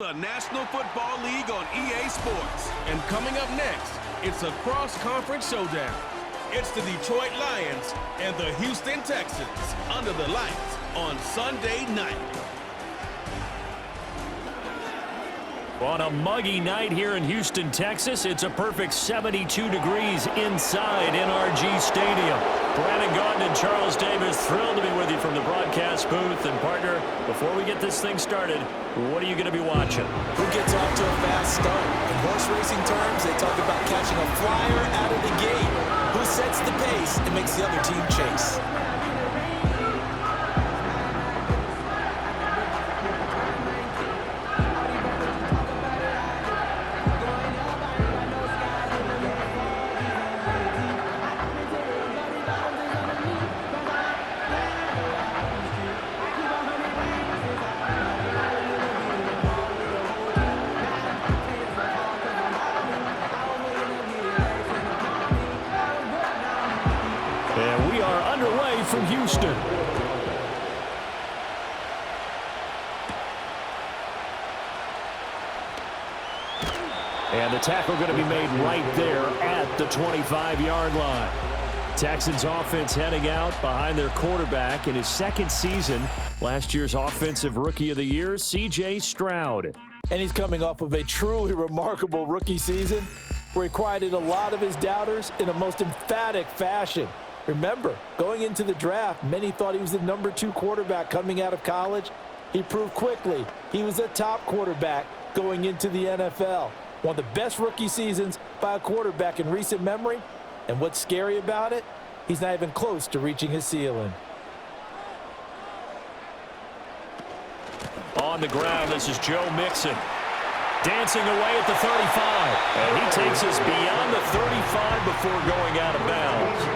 the National Football League on EA Sports. And coming up next, it's a cross-conference showdown. It's the Detroit Lions and the Houston Texans under the lights on Sunday night. On a muggy night here in Houston, Texas, it's a perfect 72 degrees inside NRG Stadium. Brandon Gaudin and Charles Davis, thrilled to be with you from the broadcast booth. And partner, before we get this thing started, what are you going to be watching? Who gets off to a fast start? In horse racing terms, they talk about catching a flyer out of the gate. Who sets the pace and makes the other team chase? And we are underway from Houston. And the tackle going to be made right there at the 25-yard line. Texans offense heading out behind their quarterback in his second season. Last year's Offensive Rookie of the Year, C.J. Stroud. And he's coming off of a truly remarkable rookie season where he quieted a lot of his doubters in a most emphatic fashion. Remember, going into the draft, many thought he was the number 2 quarterback coming out of college. He proved quickly he was a top quarterback going into the NFL. One of the best rookie seasons by a quarterback in recent memory. And what's scary about it? He's not even close to reaching his ceiling. On the ground, this is Joe Mixon. Dancing away at the 35. And he takes us beyond the 35 before going out of bounds.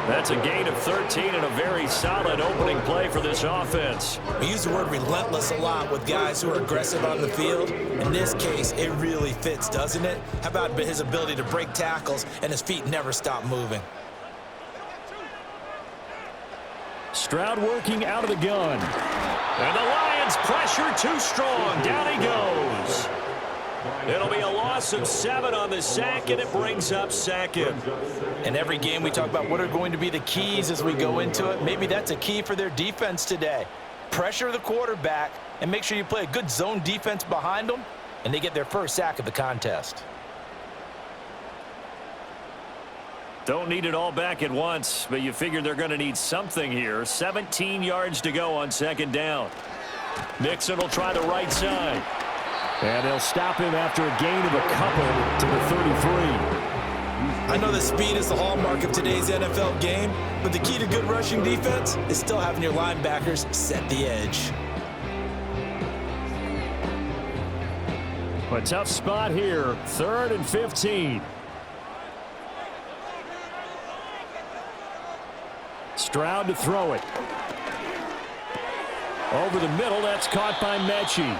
That's a gain of 13 and a very solid opening play for this offense. We use the word relentless a lot with guys who are aggressive on the field. In this case, it really fits, doesn't it? How about his ability to break tackles and his feet never stop moving? Stroud working out of the gun. And the Lions pressure too strong. Down he goes. It'll be a loss of 7 on the sack, and it brings up second. In every game we talk about what are going to be the keys as we go into it. Maybe that's a key for their defense today. Pressure the quarterback and make sure you play a good zone defense behind them, and they get their first sack of the contest. Don't need it all back at once, but you figure they're going to need something here. 17 yards to go on second down. Mixon will try the right side. And they'll stop him after a gain of a couple to the 33. I know that speed is the hallmark of today's NFL game, but the key to good rushing defense is still having your linebackers set the edge. A tough spot here, 3rd and 15. Stroud to throw it. Over the middle, that's caught by Mechie.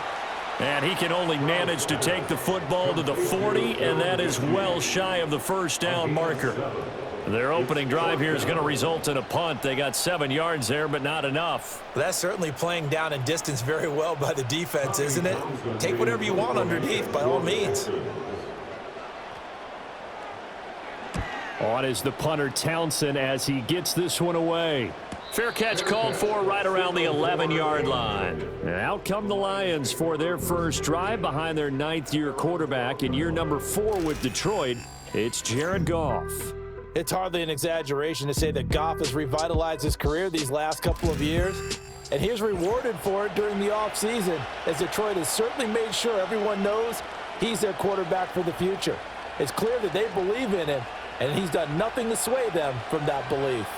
And he can only manage to take the football to the 40, and that is well shy of the first down marker. Their opening drive here is going to result in a punt. They got 7 yards there, but not enough. That's certainly playing down and distance very well by the defense, isn't it? Take whatever you want underneath, by all means. On is the punter Townsend as he gets this one away. Fair catch called for right around the 11-yard line. And out come the Lions for their first drive behind their 9th-year quarterback in year number 4 with Detroit. It's Jared Goff. It's hardly an exaggeration to say that Goff has revitalized his career these last couple of years. And he's rewarded for it during the offseason, as Detroit has certainly made sure everyone knows he's their quarterback for the future. It's clear that they believe in him, and he's done nothing to sway them from that belief.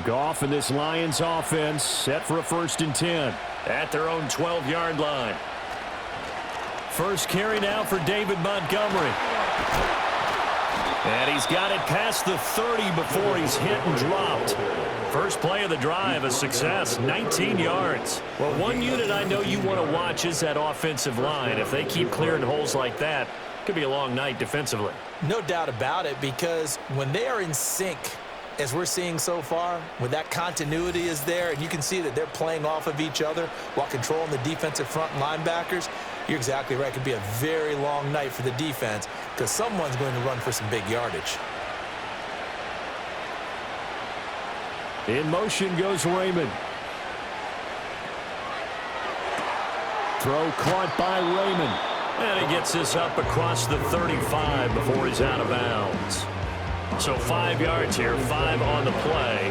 Goff and this Lions offense set for a 1st and 10 at their own 12-yard line. First carry now for David Montgomery. And he's got it past the 30 before he's hit and dropped. First play of the drive, a success, 19 yards. Well, one unit I know you want to watch is that offensive line. If they keep clearing holes like that, it could be a long night defensively. No doubt about it, because when they are in sync as we're seeing so far, when that continuity is there and you can see that they're playing off of each other while controlling the defensive front linebackers, you're exactly right. It could be a very long night for the defense because someone's going to run for some big yardage. In motion goes Raymond. Throw caught by Raymond. And he gets this up across the 35 before he's out of bounds. So 5 yards here, 5 on the play,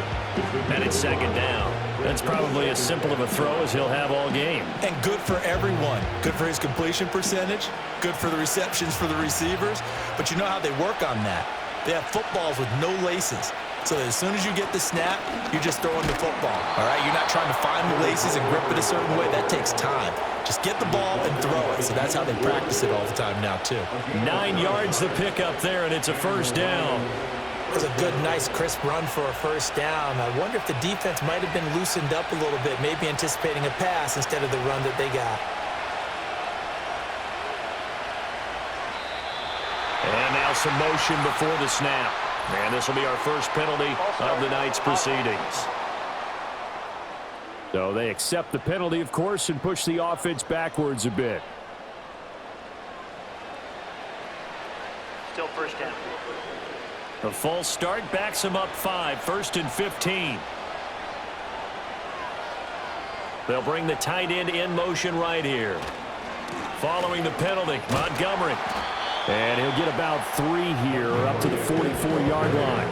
and it's second down. That's probably as simple of a throw as he'll have all game. And good for everyone. Good for his completion percentage, good for the receptions for the receivers. But you know how they work on that. They have footballs with no laces. So that as soon as you get the snap, you're just throwing the football, all right? You're not trying to find the laces and grip it a certain way. That takes time. Just get the ball and throw it. So that's how they practice it all the time now, too. 9 yards the pickup there, and it's a first down. It was a good, nice, crisp run for a first down. I wonder if the defense might have been loosened up a little bit, maybe anticipating a pass instead of the run that they got. And now some motion before the snap. And this will be our first penalty of the night's proceedings. So they accept the penalty, of course, and push the offense backwards a bit. Still first down. A false start backs him up 5, 1st and 15. They'll bring the tight end in motion right here. Following the penalty, Montgomery. And he'll get about 3 here, up to the 44-yard line.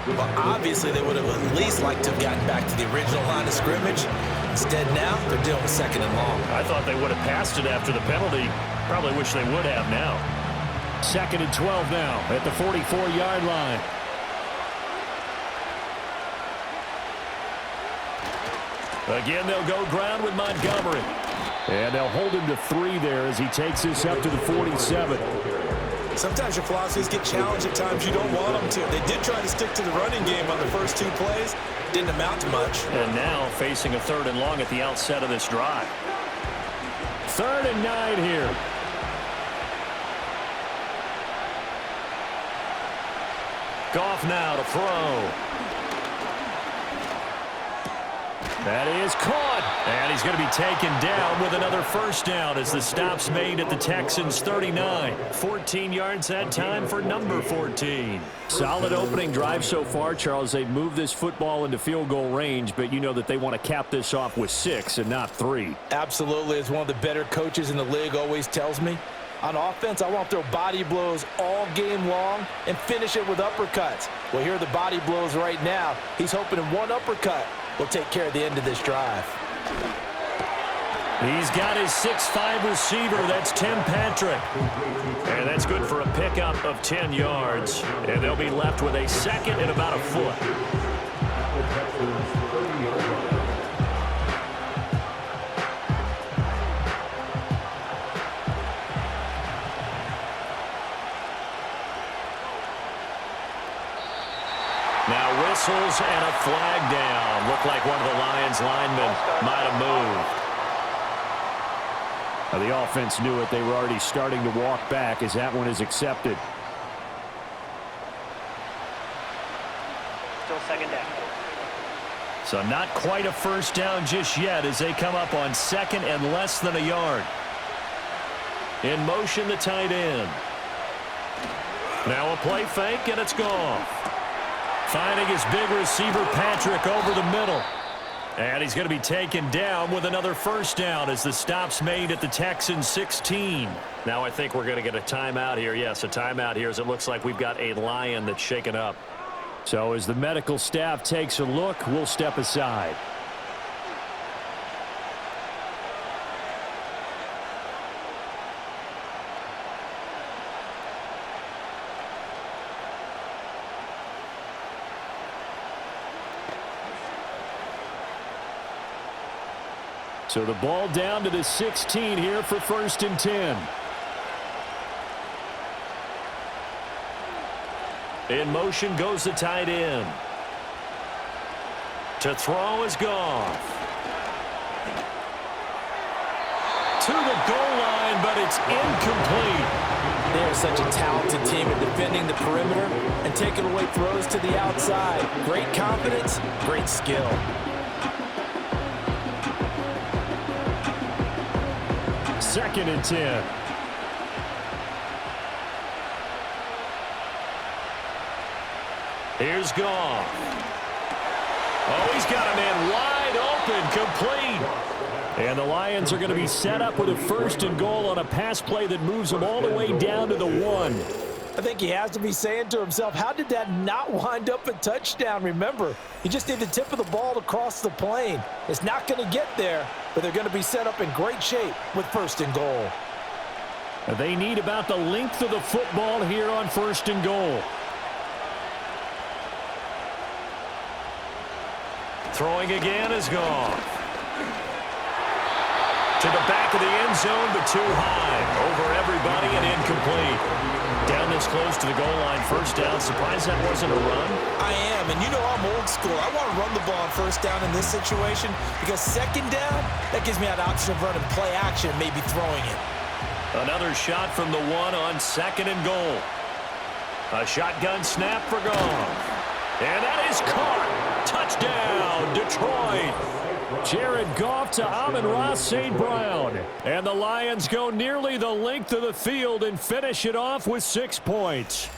Well, obviously, they would have at least liked to have gotten back to the original line of scrimmage. Instead, now, they're dealing with second and long. I thought they would have passed it after the penalty. Probably wish they would have now. 2nd and 12 now at the 44-yard line. Again, they'll go ground with Montgomery. And they'll hold him to 3 there as he takes this up to the 47. Sometimes your philosophies get challenged at times you don't want them to. They did try to stick to the running game on the first 2 plays. Didn't amount to much. And now facing a 3rd and long at the outset of this drive. 3rd and 9 here. Goff now to throw. That is caught. And he's going to be taken down with another first down as the stop's made at the Texans' 39. 14 yards that time for number 14. Solid opening drive so far, Charles. They've moved this football into field goal range, but you know that they want to cap this off with 6 and not 3. Absolutely. As one of the better coaches in the league always tells me, on offense, I want to throw body blows all game long and finish it with uppercuts. Well, here are the body blows right now. He's hoping in one uppercut will take care of the end of this drive. He's got his 6'5 receiver. That's Tim Patrick. And that's good for a pickup of 10 yards. And they'll be left with a 2nd and about a foot. Now whistles and a flag down. Looked like one of the Lions linemen might have moved. Now the offense knew it. They were already starting to walk back as that one is accepted. Still second down. So not quite a first down just yet as they come up on 2nd and less than a yard. In motion, the tight end. Now a play fake, and it's gone. Finding his big receiver, Patrick, over the middle. And he's going to be taken down with another first down as the stop's made at the Texans' 16. Now I think we're going to get a timeout here. Yes, a timeout here as it looks like we've got a Lion that's shaken up. So as the medical staff takes a look, we'll step aside. So the ball down to the 16 here for 1st and 10. In motion goes the tight end. To throw is Goff. To the goal line, but it's incomplete. They are such a talented team at defending the perimeter and taking away throws to the outside. Great confidence, great skill. Second and 10. Here's Goff. Oh, he's got a man wide open, complete. And the Lions are going to be set up with a 1st and goal on a pass play that moves them all the way down to the 1. I think he has to be saying to himself, how did that not wind up a touchdown? Remember, he just need the tip of the ball to cross the plane. It's not going to get there, but they're going to be set up in great shape with 1st and goal. They need about the length of the football here on 1st and goal. Throwing again is Goff. To the back of the end zone, but too high. Over everybody and incomplete. Down this close to the goal line, 1st down. Surprised that wasn't a run? I am, and you know I'm old school. I want to run the ball on 1st down in this situation because 2nd down, that gives me an option of running play action, maybe throwing it. Another shot from the 1 on 2nd and goal. A shotgun snap for Goff. And that is caught. Touchdown, Detroit. Jared Goff to Amon-Ra St. Brown. And the Lions go nearly the length of the field and finish it off with 6 points.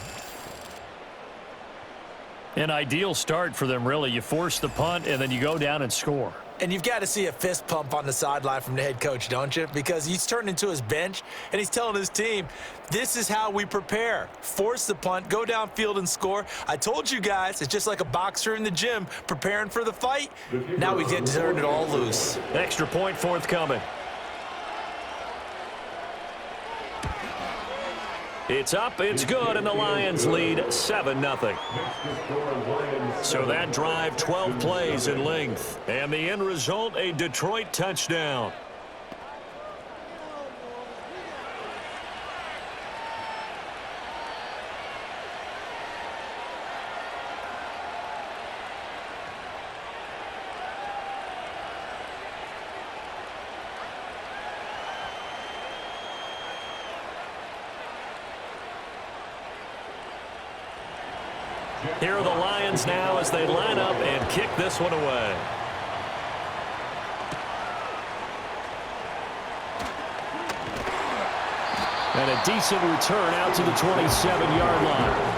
An ideal start for them, really. You force the punt, and then you go down and score. And you've got to see a fist pump on the sideline from the head coach, don't you? Because he's turned into his bench, and he's telling his team, this is how we prepare. Force the punt, go downfield and score. I told you guys, it's just like a boxer in the gym preparing for the fight. Now we get to turn it all loose. Extra point forthcoming. It's up, it's good, and the Lions lead 7-0. So that drive, 12 plays in length. And the end result, a Detroit touchdown. Here are the Lions now as they line up and kick this one away. And a decent return out to the 27-yard line.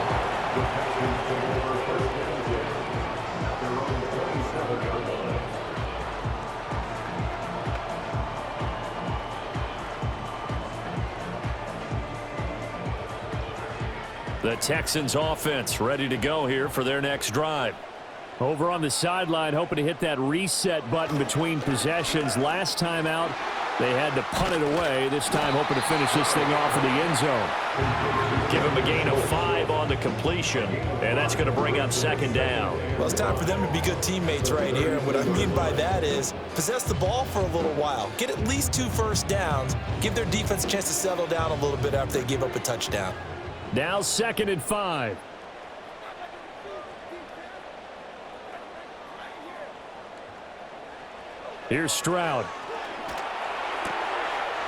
The Texans offense ready to go here for their next drive. Over on the sideline, hoping to hit that reset button between possessions. Last time out, they had to punt it away. This time, hoping to finish this thing off in the end zone. Give him a gain of 5 on the completion, and that's going to bring up 2nd down. Well, it's time for them to be good teammates right here. And what I mean by that is possess the ball for a little while. Get at least 2 first downs. Give their defense a chance to settle down a little bit after they give up a touchdown. Now 2nd and 5. Here's Stroud.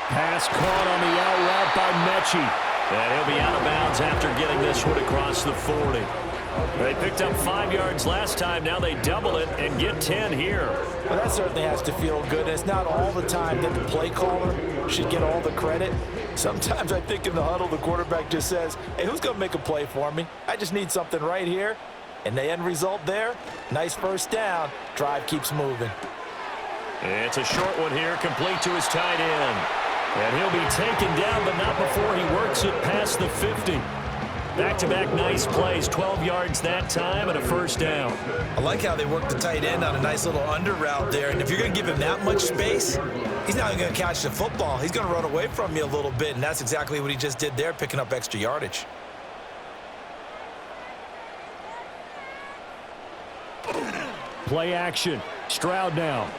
Pass caught on the out route by Mechie. And he'll be out of bounds after getting this one across the 40. They picked up 5 yards last time. Now they double it and get 10 here. Well, that certainly has to feel good. It's not all the time that the play caller should get all the credit. Sometimes I think in the huddle, the quarterback just says, hey, who's going to make a play for me? I just need something right here. And the end result there, nice first down. Drive keeps moving. It's a short one here, complete to his tight end. And he'll be taken down, but not before he works it past the 50. Back-to-back nice plays, 12 yards that time and a first down. I like how they work the tight end on a nice little under route there. And if you're going to give him that much space, he's not going to catch the football. He's going to run away from you a little bit, and that's exactly what he just did there, picking up extra yardage. Play action. Stroud now.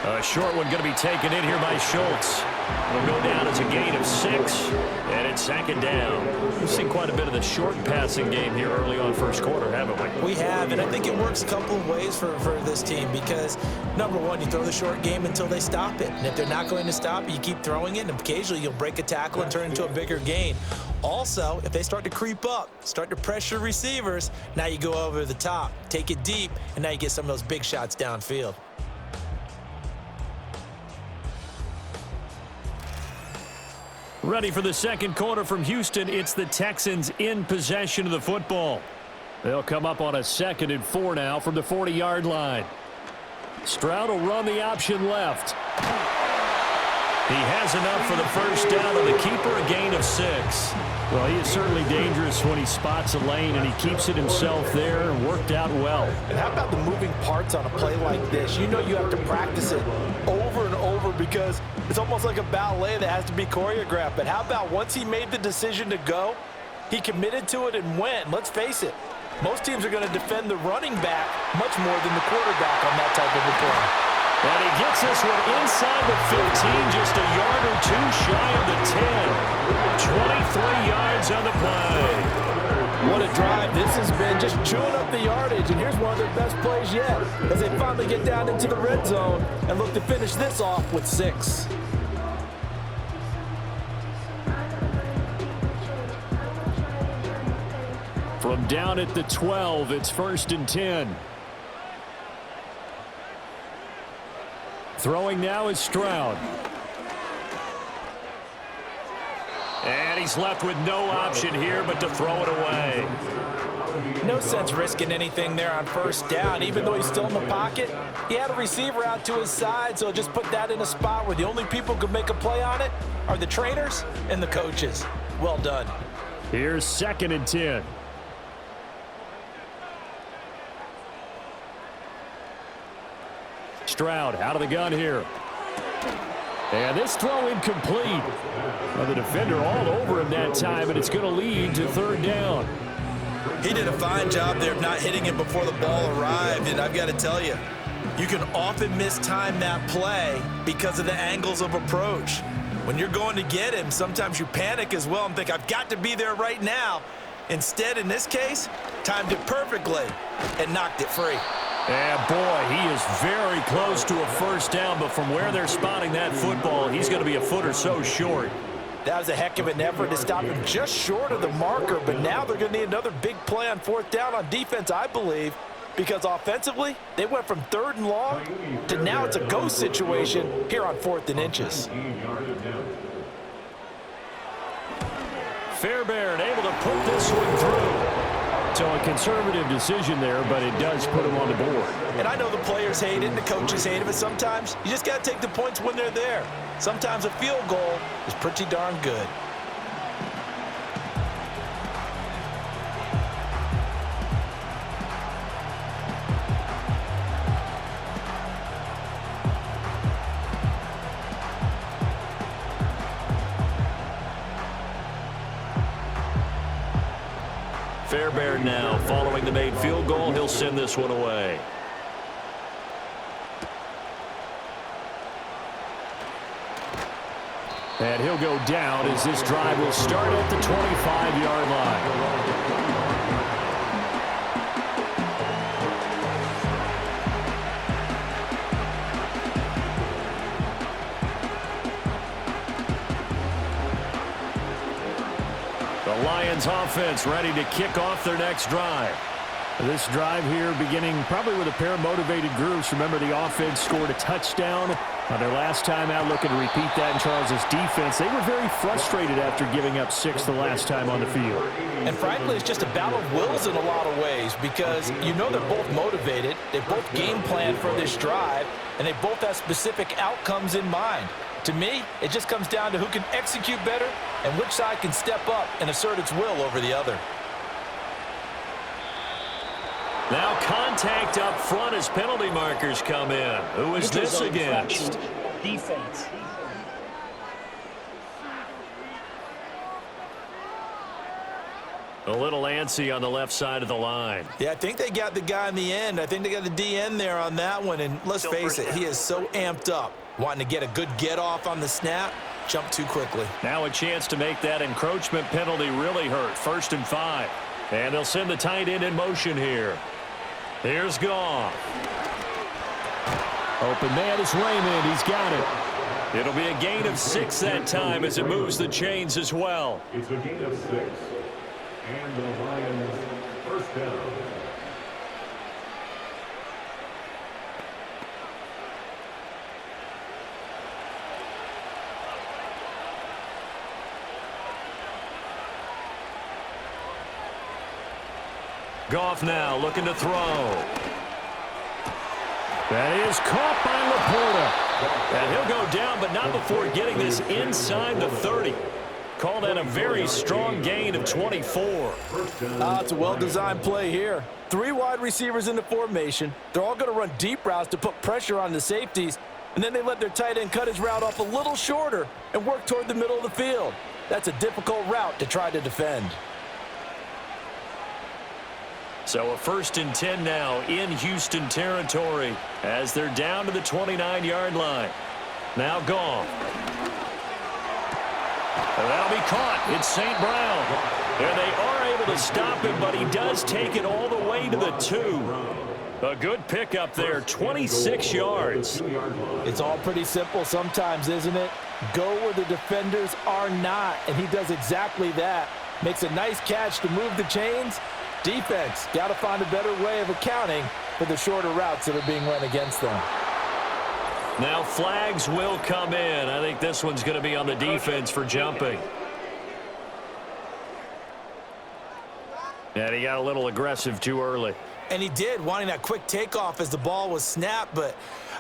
A short one going to be taken in here by Schultz. It'll go down as a gain of 6, and it's 2nd down. We've seen quite a bit of the short passing game here early on first quarter, haven't we? We have, and I think it works a couple of ways for this team because, number one, you throw the short game until they stop it. And if they're not going to stop it, you keep throwing it, and occasionally you'll break a tackle and turn it into a bigger gain. Also, if they start to creep up, start to pressure receivers, now you go over the top, take it deep, and now you get some of those big shots downfield. Ready for the second quarter from Houston. It's the Texans in possession of the football. They'll come up on a 2nd and 4 now from the 40-yard line. Stroud will run the option left. He has enough for the first down on the keeper, a gain of 6. Well, he is certainly dangerous when he spots a lane, and he keeps it himself there and worked out well. And how about the moving parts on a play like this? You know you have to practice it over and over because it's almost like a ballet that has to be choreographed. But how about once he made the decision to go, he committed to it and went. Let's face it, most teams are going to defend the running back much more than the quarterback on that type of a play. And he gets this one inside the 15, just a yard or 2 shy of the 10. 23 yards on the play. What a drive this has been, just chewing up the yardage. And here's one of their best plays yet as they finally get down into the red zone and look to finish this off with 6. From down at the 12, it's 1st and 10. Throwing now is Stroud. And he's left with no option here but to throw it away. No sense risking anything there on first down. Even though he's still in the pocket, he had a receiver out to his side, so just put that in a spot where the only people who can make a play on it are the trainers and the coaches. Well done. Here's 2nd and 10. Stroud out of the gun here. And this throw incomplete. Well, the defender all over him that time, and it's going to lead to 3rd down. He did a fine job there of not hitting him before the ball arrived, and I've got to tell you, you can often mistime that play because of the angles of approach. When you're going to get him, sometimes you panic as well and think, I've got to be there right now. Instead, in this case, timed it perfectly and knocked it free. And boy, he is very close to a first down, but from where they're spotting that football, he's going to be a foot or so short. That was a heck of an effort to stop him just short of the marker, but now they're going to need another big play on 4th down on defense, I believe, because offensively, they went from 3rd and long to now it's a go situation here on 4th and inches. Fairbairn able to put this one through. So a conservative decision there, but it does put him on the board. And I know the players hate it and the coaches hate it, but sometimes you just got to take the points when they're there. Sometimes a field goal is pretty darn good. Fairbairn now following the made field goal. He'll send this one away. And he'll go down as this drive will start at the 25-yard line. The Lions offense ready to kick off their next drive. This drive here beginning probably with a pair of motivated groups. Remember, the offense scored a touchdown on their last time out, looking to repeat that in Charles' defense. They were very frustrated after giving up 6 the last time on the field. And frankly, it's just a battle of wills in a lot of ways because you know they're both motivated, they both game plan for this drive, and they both have specific outcomes in mind. To me, it just comes down to who can execute better and which side can step up and assert its will over the other. Now contact up front as penalty markers come in. Who is this against? Defense. A little antsy on the left side of the line. Yeah, I think they got the guy in the end. I think they got the DN there on that one. And let's face it, he is so amped up, wanting to get a good get-off on the snap, jump too quickly. Now a chance to make that encroachment penalty really hurt. 1st and 5. And they'll send the tight end in motion here. Here's Goff. Open man is Raymond. He's got it. It'll be a gain of 6 that time as it moves the chains as well. It's a gain of 6. And the Lions first down. Goff now looking to throw. That is caught by Laporta. And he'll go down, but not before getting this inside the 30. Call that a very strong gain of 24. It's a well-designed play here. 3 wide receivers in the formation. They're all going to run deep routes to put pressure on the safeties, and then they let their tight end cut his route off a little shorter and work toward the middle of the field. That's a difficult route to try to defend. So a 1st and 10 now in Houston territory as they're down to the 29-yard line. Now Goff. And that'll be caught. It's St. Brown. And they are able to stop him, but he does take it all the way to the 2. A good pickup there, 26 yards. It's all pretty simple sometimes, isn't it? Go where the defenders are not, and he does exactly that. Makes a nice catch to move the chains. Defense, got to find a better way of accounting for the shorter routes that are being run against them. Now flags will come in. I think this one's going to be on the defense for jumping. And he got a little aggressive too early. And he did, wanting that quick takeoff as the ball was snapped, but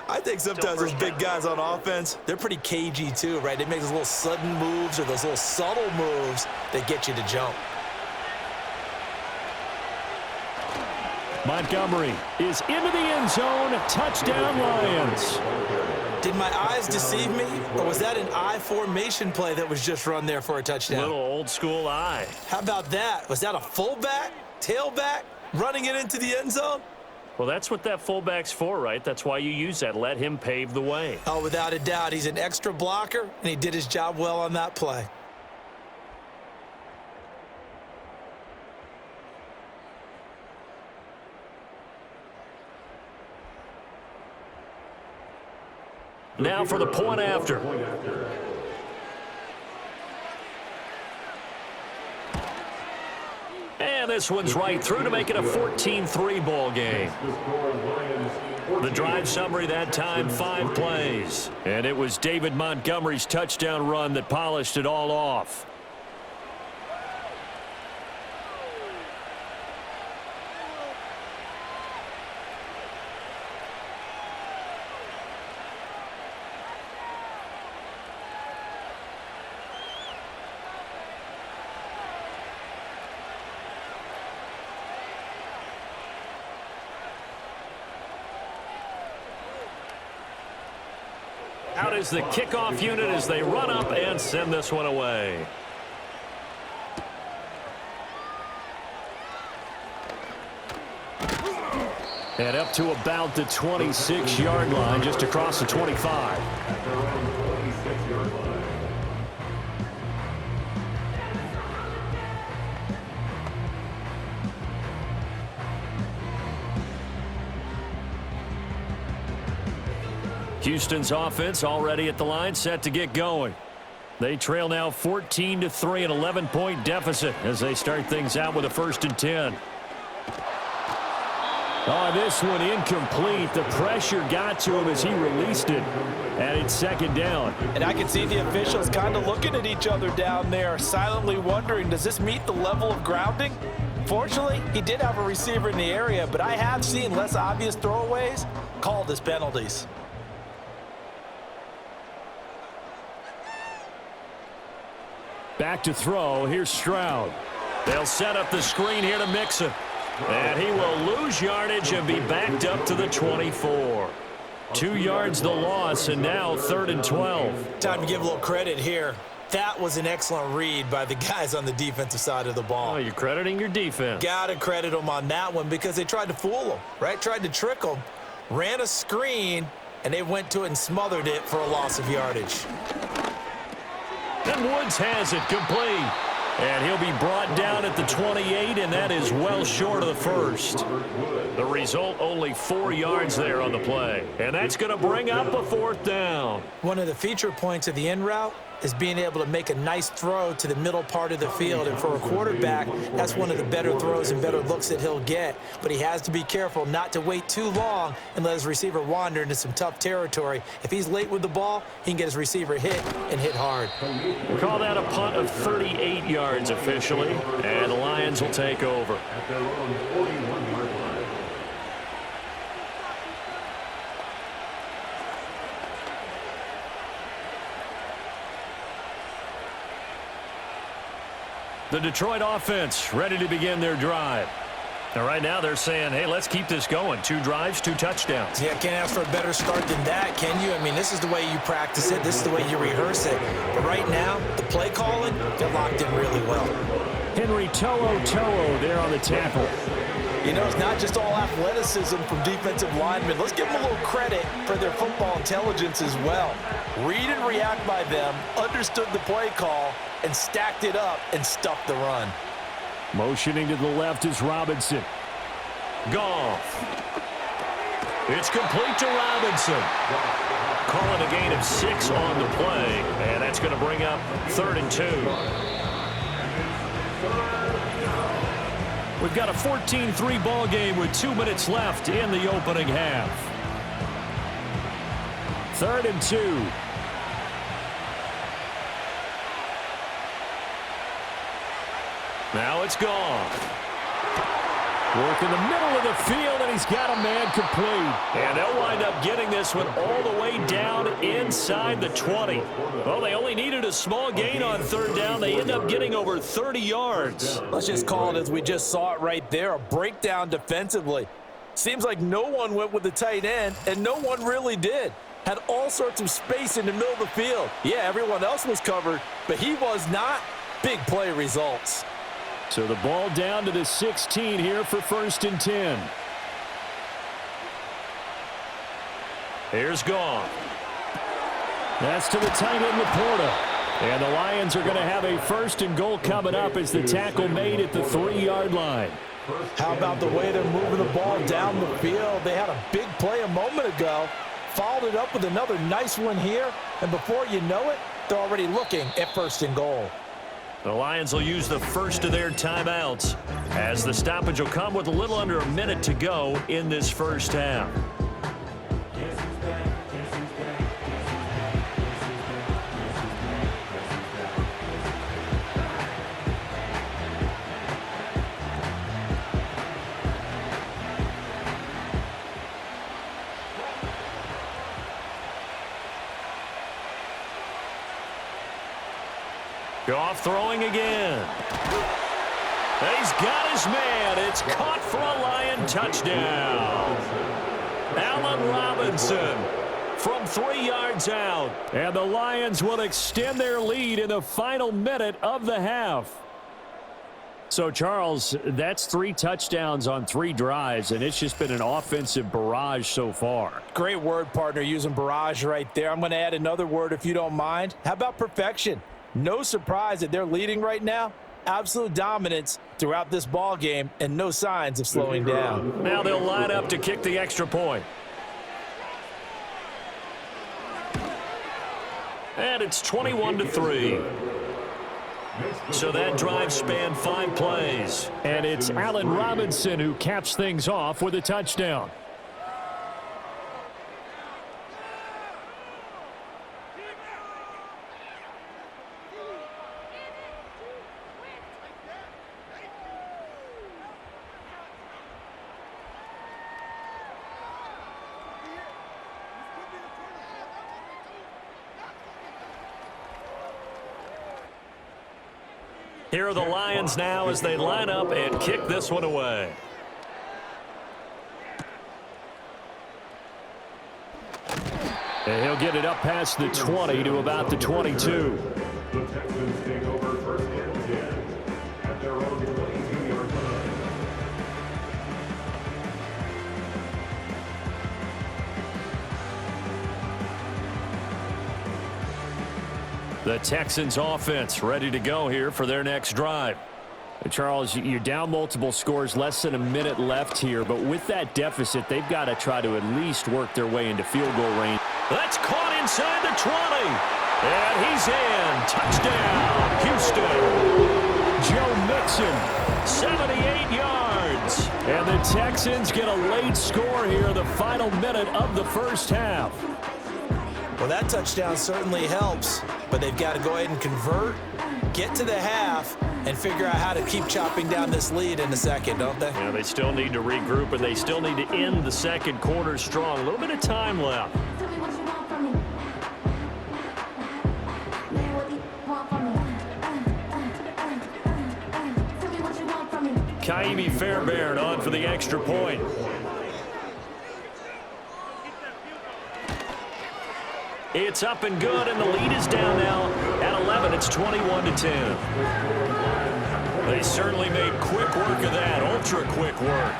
I think sometimes those big guys on offense, they're pretty cagey too, right? They make those little sudden moves or those little subtle moves that get you to jump. Montgomery is into the end zone. Touchdown, Lions. Did my eyes deceive me, or was that an I formation play that was just run there for a touchdown? Little old school eye. How about that? Was that a fullback, tailback, running it into the end zone? Well, that's what that fullback's for, right? That's why you use that. Let him pave the way. Oh, without a doubt. He's an extra blocker, and he did his job well on that play. Now for the point after. And this one's right through to make it a 14-3 ball game. The drive summary that time, 5 plays. And it was David Montgomery's touchdown run that polished it all off. Out is the kickoff unit as they run up and send this one away. And up to about the 26-yard line, just across the 25. Houston's offense already at the line, set to get going. They trail now 14-3, an 11-point deficit as they start things out with a 1st and 10. Oh, this one incomplete. The pressure got to him as he released it, and it's 2nd down. And I can see the officials kind of looking at each other down there, silently wondering, does this meet the level of grounding? Fortunately, he did have a receiver in the area, but I have seen less obvious throwaways called as penalties. Back to throw. Here's Stroud. They'll set up the screen here to Mixon. And he will lose yardage and be backed up to the 24. 2 yards the loss, and now 3rd and 12. Time to give a little credit here. That was an excellent read by the guys on the defensive side of the ball. Oh, you're crediting your defense. Got to credit them on that one because they tried to fool them, right? Tried to trick them, ran a screen, and they went to it and smothered it for a loss of yardage. And Woods has it complete. And he'll be brought down at the 28, and that is well short of the first. The result, only 4 yards there on the play. And that's going to bring up a 4th down. One of the feature points of the in route is being able to make a nice throw to the middle part of the field. And for a quarterback, that's one of the better throws and better looks that he'll get. But he has to be careful not to wait too long and let his receiver wander into some tough territory. If he's late with the ball, he can get his receiver hit and hit hard. We'll call that a punt of 38 yards officially, and the Lions will take over. At their own 41-yard line. The Detroit offense ready to begin their drive. And right now they're saying, hey, let's keep this going. 2 drives, 2 touchdowns. Yeah, can't ask for a better start than that, can you? I mean, this is the way you practice it. This is the way you rehearse it. But right now, the play calling, they're locked in really well. Henry To'o there on the tackle. You know, it's not just all athleticism from defensive linemen. Let's give them a little credit for their football intelligence as well. Read and react by them, understood the play call, and stacked it up and stuffed the run. Motioning to the left is Robinson. Goff. It's complete to Robinson. Calling a gain of 6 on the play, and that's going to bring up 3rd and 2. We've got a 14-3 ball game with 2 minutes left in the opening half. 3rd and 2. Now it's gone. Work in the middle of the field, and he's got a man complete. And they'll wind up getting this one all the way down inside the 20. Well, they only needed a small gain on 3rd down. They end up getting over 30 yards. Let's just call it as we just saw it right there, a breakdown defensively. Seems like no one went with the tight end, and no one really did. Had all sorts of space in the middle of the field. Yeah, everyone else was covered, but he was not. Big play results. So the ball down to the 16 here for 1st and 10. Here's Goff. That's to the tight end, Laporta. And the Lions are going to have a 1st and goal coming up as the tackle made at the 3-yard line. How about the way they're moving the ball down the field? They had a big play a moment ago, followed it up with another nice one here, and before you know it, they're already looking at 1st and goal. The Lions will use the first of their timeouts as the stoppage will come with a little under a minute to go in this first half. Goff throwing again. He's got his man. It's caught for a Lion touchdown. Allen Robinson from 3 yards out. And the Lions will extend their lead in the final minute of the half. So, Charles, that's 3 touchdowns on 3 drives, and it's just been an offensive barrage so far. Great word, partner, using barrage right there. I'm going to add another word if you don't mind. How about perfection? No surprise that they're leading right now. Absolute dominance throughout this ball game and no signs of slowing down. Now they'll line up to kick the extra point. And it's 21-3. So that drive spanned 5 plays. And it's Allen Robinson who caps things off with a touchdown. Here are the Lions now as they line up and kick this one away. And he'll get it up past the 20 to about the 22. The Texans take over first and 10 at their own 22-yard line. The Texans offense ready to go here for their next drive. Charles, you're down multiple scores, less than a minute left here, but with that deficit, they've got to try to at least work their way into field goal range. That's caught inside the 20. And he's in. Touchdown, Houston. Joe Mixon, 78 yards. And the Texans get a late score here in the final minute of the first half. Well, that touchdown certainly helps, but they've got to go ahead and convert, get to the half, and figure out how to keep chopping down this lead in the second, don't they? Yeah, they still need to regroup, and they still need to end the second quarter strong. A little bit of time left. Kaimi Fairbairn on for the extra point. It's up and good, and the lead is down now at 11. It's 21-10. They certainly made quick work of that, ultra-quick work.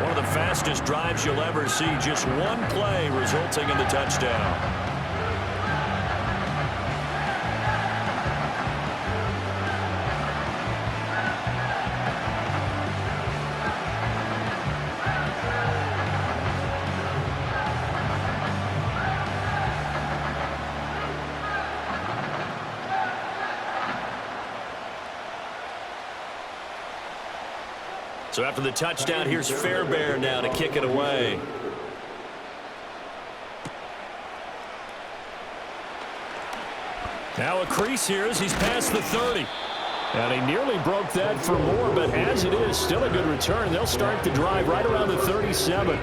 One of the fastest drives you'll ever see, just one play resulting in the touchdown. So after the touchdown, here's Fairbairn now to kick it away. Now a crease here as he's past the 30. And he nearly broke that for more, but as it is, still a good return. They'll start the drive right around the 37.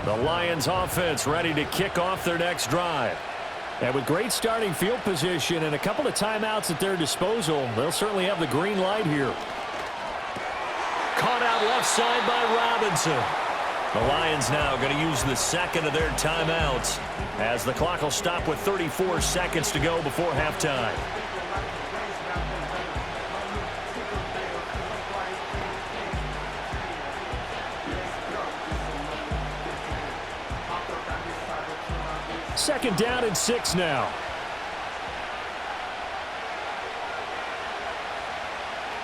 The Lions offense ready to kick off their next drive. And with great starting field position and a couple of timeouts at their disposal, they'll certainly have the green light here. Caught out left side by Robinson. The Lions now going to use the second of their timeouts as the clock will stop with 34 seconds to go before halftime. Second down and 6 now.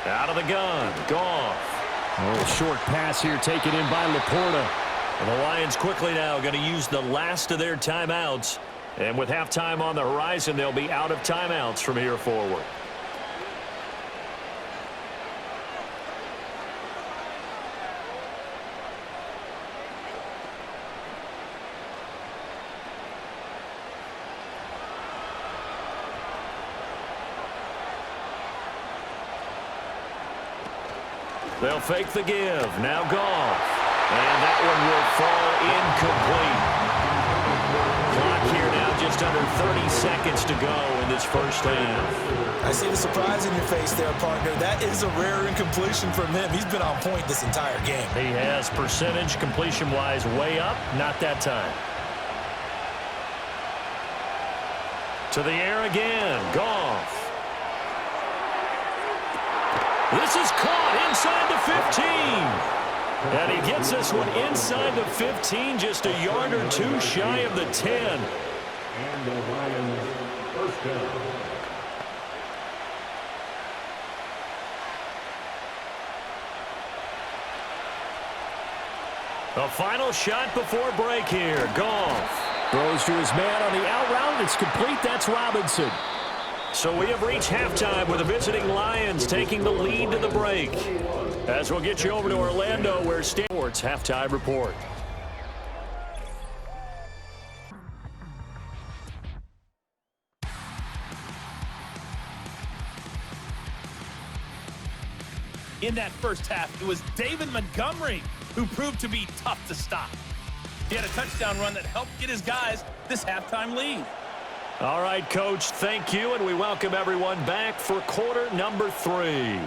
Out of the gun, Goff. A little short pass here taken in by Laporta. And the Lions quickly now going to use the last of their timeouts. And with halftime on the horizon, they'll be out of timeouts from here forward. They'll fake the give. Now Goff. And that one will fall incomplete. Clock here now just under 30 seconds to go in this first half. I see the surprise in your face there, partner. That is a rare incompletion from him. He's been on point this entire game. He has percentage completion-wise way up. Not that time. To the air again. Goff. This is caught inside the 15. And he gets this one inside the 15, just a yard or two shy of the 10. And the Lions first down. The final shot before break here. Goff throws to his man on the out route. It's complete. That's Robinson. So we have reached halftime with the visiting Lions taking the lead to the break. As we'll get you over to Orlando where Sports halftime report. In that first half, it was David Montgomery who proved to be tough to stop. He had a touchdown run that helped get his guys this halftime lead. All right, Coach, thank you, and we welcome everyone back for quarter number 3.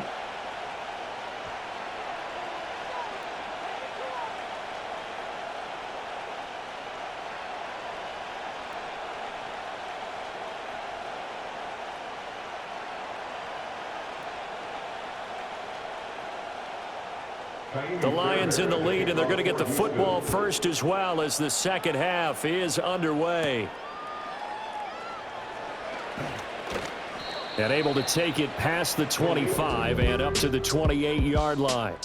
The Lions in the lead, and they're going to get the football first as well as the second half is underway. And able to take it past the 25 and up to the 28-yard line.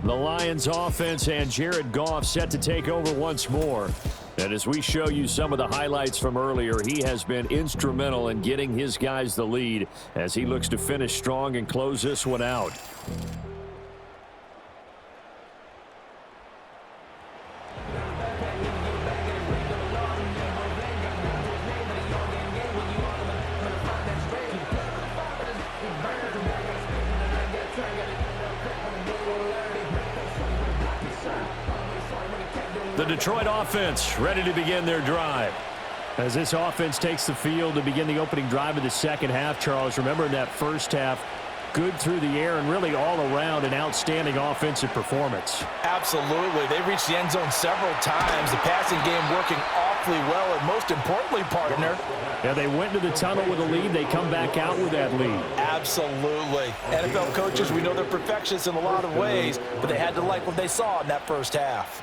The Lions offense and Jared Goff set to take over once more. And as we show you some of the highlights from earlier, he has been instrumental in getting his guys the lead as he looks to finish strong and close this one out. The Detroit offense ready to begin their drive. As this offense takes the field to begin the opening drive of the second half, Charles, remember in that first half, good through the air and really all around an outstanding offensive performance. Absolutely. They reached the end zone several times. The passing game working awfully well, and most importantly, partner. Yeah, they went to the tunnel with a lead. They come back out with that lead. Absolutely. NFL coaches, we know they're perfectionists in a lot of ways, but they had to like what they saw in that first half.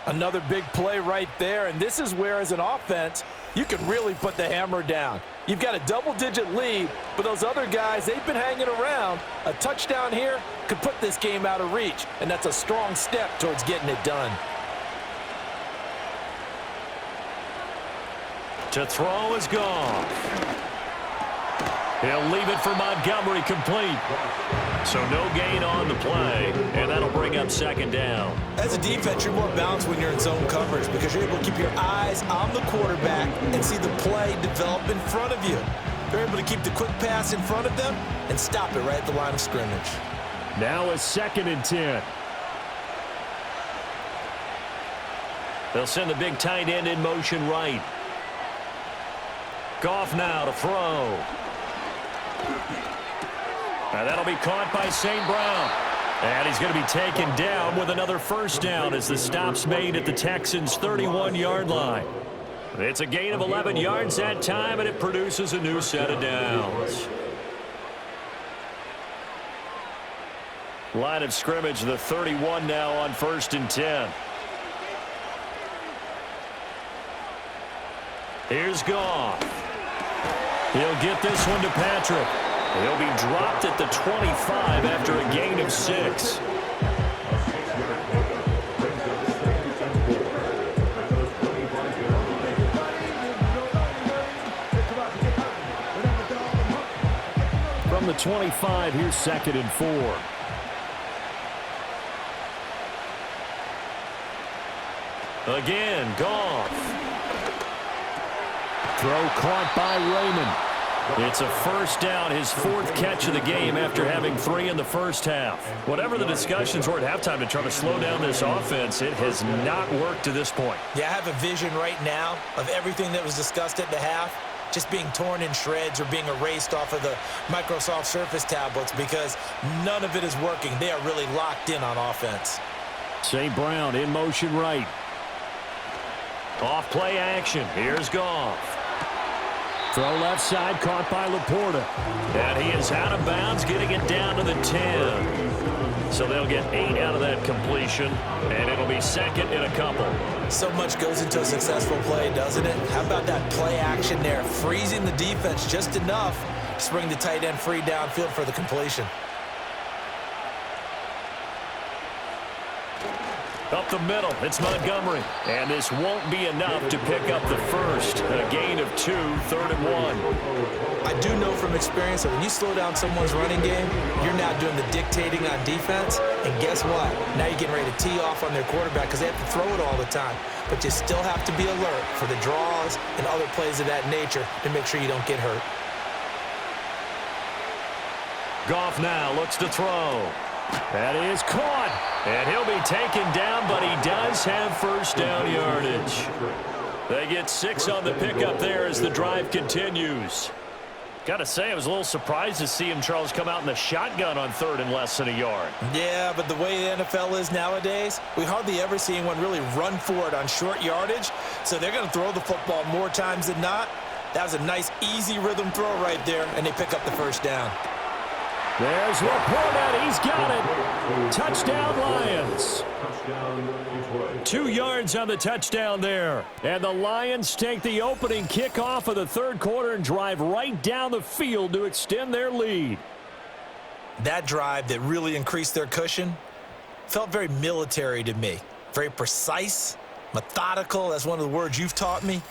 Another big play right there, and this is where, as an offense, you can really put the hammer down. You've got a double-digit lead, but those other guys, they've been hanging around. A touchdown here could put this game out of reach, and that's a strong step towards getting it done. To throw is gone. He'll leave it for Montgomery complete. So no gain on the play, and that'll bring up second down. As a defense, you're more balanced when you're in zone coverage because you're able to keep your eyes on the quarterback and see the play develop in front of you. They're able to keep the quick pass in front of them and stop it right at the line of scrimmage. Now a 2nd and 10. They'll send the big tight end in motion right. Goff now to throw. And that'll be caught by St. Brown. And he's going to be taken down with another first down as the stop's made at the Texans' 31-yard line. It's a gain of 11 yards that time, and it produces a new set of downs. Line of scrimmage, the 31 now on 1st and 10. Here's Goff. He'll get this one to Patrick. He'll be dropped at the 25 after a gain of 6. From the 25, here's 2nd and 4. Again, Goff. Throw caught by Raymond. It's a first down, his 4th catch of the game after having 3 in the first half. Whatever the discussions were at halftime to try to slow down this offense, it has not worked to this point. Yeah, I have a vision right now of everything that was discussed at the half just being torn in shreds or being erased off of the Microsoft Surface tablets because none of it is working. They are really locked in on offense. St. Brown in motion right. Off play action. Here's Goff. Throw left side, caught by Laporta. And he is out of bounds, getting it down to the 10. So they'll get 8 out of that completion, and it'll be 2nd and a couple. So much goes into a successful play, doesn't it? How about that play action there, freezing the defense just enough to bring the tight end free downfield for the completion. Up the middle, it's Montgomery. And this won't be enough to pick up the first. A gain of 2, 3rd and 1. I do know from experience that when you slow down someone's running game, you're now doing the dictating on defense. And guess what? Now you're getting ready to tee off on their quarterback because they have to throw it all the time. But you still have to be alert for the draws and other plays of that nature to make sure you don't get hurt. Goff now looks to throw. That is caught. And he'll be taken down, but he does have first down yardage. They get 6 on the pickup there as the drive continues. Got to say, I was a little surprised to see him, Charles, come out in the shotgun on 3rd and less than a yard. Yeah, but the way the NFL is nowadays, we hardly ever see anyone really run for it on short yardage. So they're going to throw the football more times than not. That was a nice, easy rhythm throw right there, and they pick up the first down. There's Laporta. He's got it. Touchdown, Lions. Touchdown, 2 yards on the touchdown there. And the Lions take the opening kickoff of the third quarter and drive right down the field to extend their lead. That drive that really increased their cushion felt very military to me. Very precise, methodical. That's one of the words you've taught me.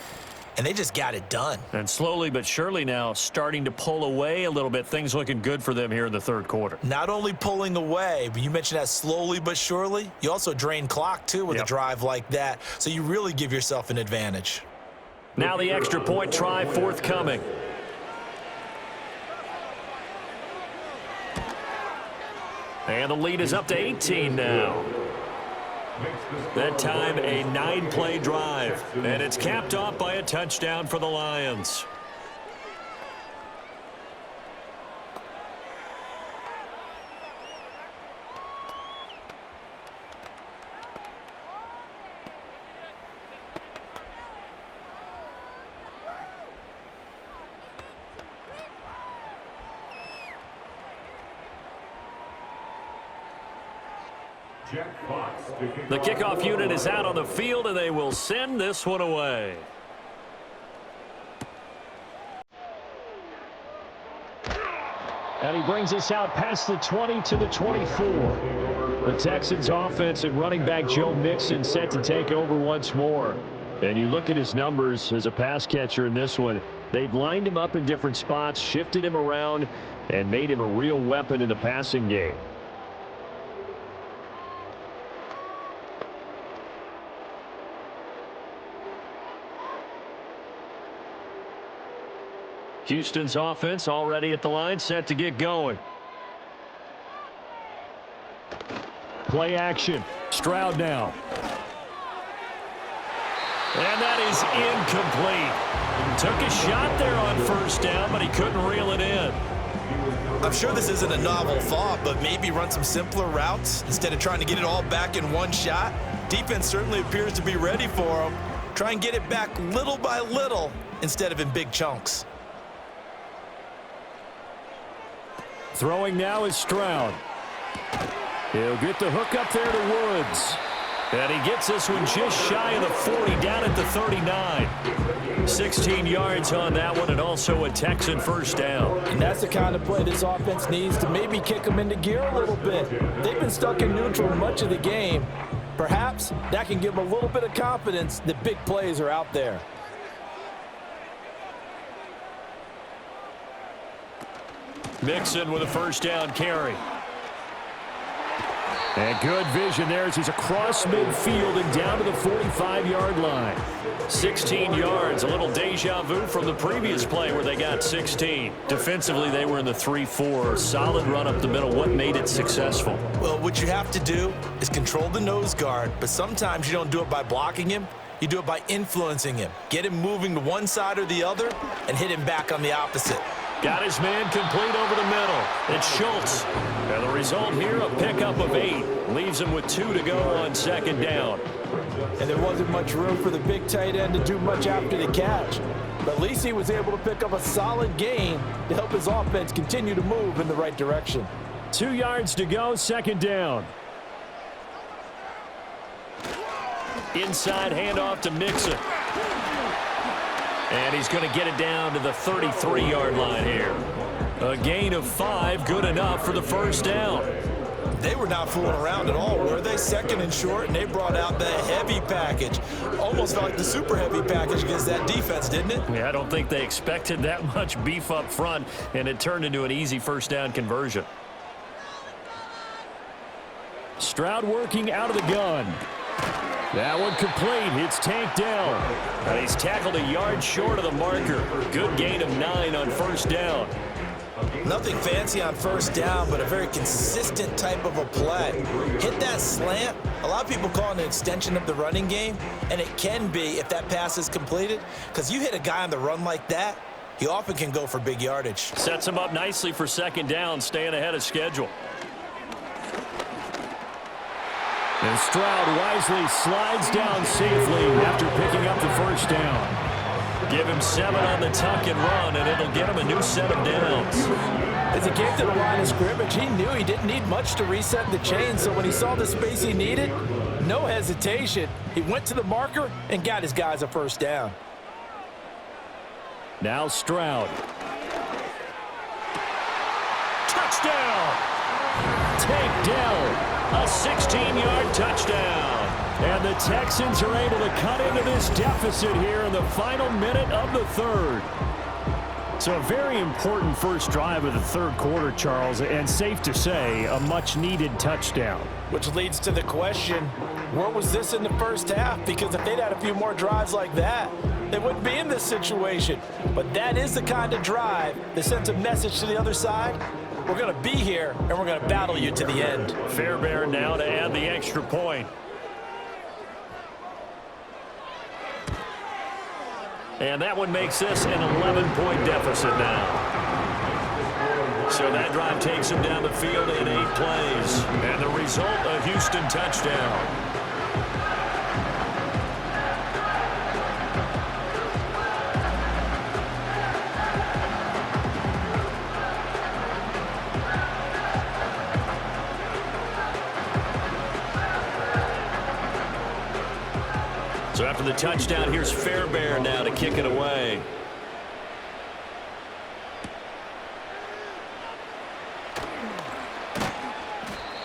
And they just got it done. And slowly but surely now starting to pull away a little bit. Things looking good for them here in the third quarter. Not only pulling away, but you mentioned that slowly but surely. You also drain clock, too, with a drive like that. So you really give yourself an advantage. Now the extra point try forthcoming. And the lead is up to 18 now. That time a 9-play drive, and it's capped off by a touchdown for the Lions. The kickoff unit is out on the field, and they will send this one away. And he brings us out past the 20 to the 24. The Texans offense and running back Joe Mixon set to take over once more. And you look at his numbers as a pass catcher in this one. They've lined him up in different spots, shifted him around, and made him a real weapon in the passing game. Houston's offense already at the line, set to get going. Play action. Stroud now. And that is incomplete. He took a shot there on first down, but he couldn't reel it in. I'm sure this isn't a novel thought, but maybe run some simpler routes instead of trying to get it all back in one shot. Defense certainly appears to be ready for him. Try and get it back little by little instead of in big chunks. Throwing now is Stroud. He'll get the hook up there to Woods. And he gets this one just shy of the 40, down at the 39. 16 yards on that one, and also a Texan first down. And that's the kind of play this offense needs to maybe kick them into gear a little bit. They've been stuck in neutral much of the game. Perhaps that can give them a little bit of confidence that big plays are out there. Mixon with a first down carry. And good vision there as he's across midfield and down to the 45-yard line. 16 yards, a little deja vu from the previous play where they got 16. Defensively, they were in the 3-4. Solid run up the middle. What made it successful? Well, what you have to do is control the nose guard, but sometimes you don't do it by blocking him. You do it by influencing him. Get him moving to one side or the other and hit him back on the opposite. Got his man complete over the middle. It's Schultz. And the result here, a pickup of 8. Leaves him with 2 to go on second down. And there wasn't much room for the big tight end to do much after the catch. But at least he was able to pick up a solid gain to help his offense continue to move in the right direction. 2 yards to go, second down. Inside handoff to Mixon. And he's going to get it down to the 33-yard line here. A gain of 5, good enough for the first down. They were not fooling around at all, were they? Second and short, and they brought out the heavy package. Almost felt like the super heavy package against that defense, didn't it? Yeah, I don't think they expected that much beef up front, and it turned into an easy first down conversion. Stroud working out of the gun. That one complete. It's tanked down. And he's tackled a yard short of the marker. Good gain of 9 on first down. Nothing fancy on first down, but a very consistent type of a play. Hit that slant. A lot of people call it an extension of the running game, and it can be if that pass is completed, because you hit a guy on the run like that, he often can go for big yardage. Sets him up nicely for second down, staying ahead of schedule. And Stroud wisely slides down safely after picking up the first down. Give him 7 on the tuck and run, and it'll get him a new set of downs. As he came to the line of scrimmage, he knew he didn't need much to reset the chain, so when he saw the space he needed, no hesitation. He went to the marker and got his guys a first down. Now Stroud. Touchdown! Tank Dell, a 16-yard touchdown. And the Texans are able to cut into this deficit here in the final minute of the third. So a very important first drive of the third quarter, Charles, and safe to say, a much-needed touchdown. Which leads to the question, where was this in the first half? Because if they'd had a few more drives like that, they wouldn't be in this situation. But that is the kind of drive that sends a message to the other side. We're going to be here, and we're going to battle you to the end. Fairbairn now to add the extra point. And that one makes this an 11-point deficit now. So that drive takes him down the field in 8 plays. And the result, a Houston touchdown. So after the touchdown, here's Fairbairn now to kick it away.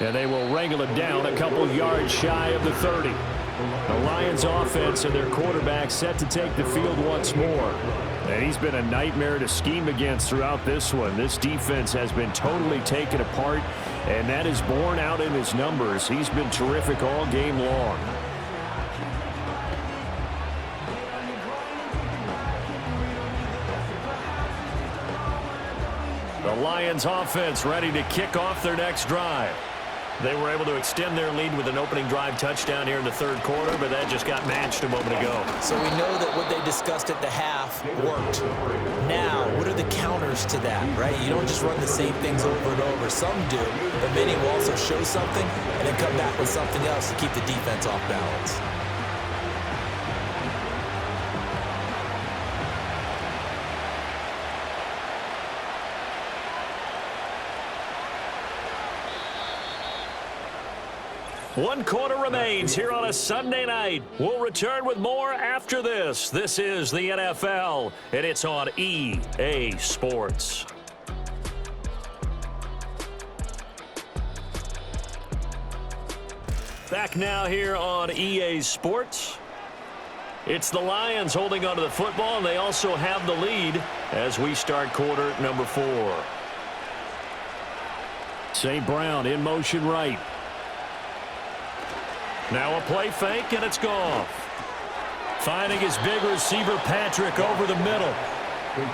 And they will wrangle it down a couple yards shy of the 30. The Lions offense and their quarterback set to take the field once more. And he's been a nightmare to scheme against throughout this one. This defense has been totally taken apart, and that is borne out in his numbers. He's been terrific all game long. The Lions offense ready to kick off their next drive. They were able to extend their lead with an opening drive touchdown here in the third quarter, but that just got matched a moment ago. So we know that what they discussed at the half worked. Now, what are the counters to that, right? You don't just run the same things over and over. Some do, but many will also show something and then come back with something else to keep the defense off balance. One quarter remains here on a Sunday night. We'll return with more after this. This is the NFL, and it's on EA Sports. Back now here on EA Sports. It's the Lions holding onto the football, and they also have the lead as we start quarter number 4. St. Brown in motion right. Now a play fake, and it's Goff. Finding his big receiver, Patrick, over the middle.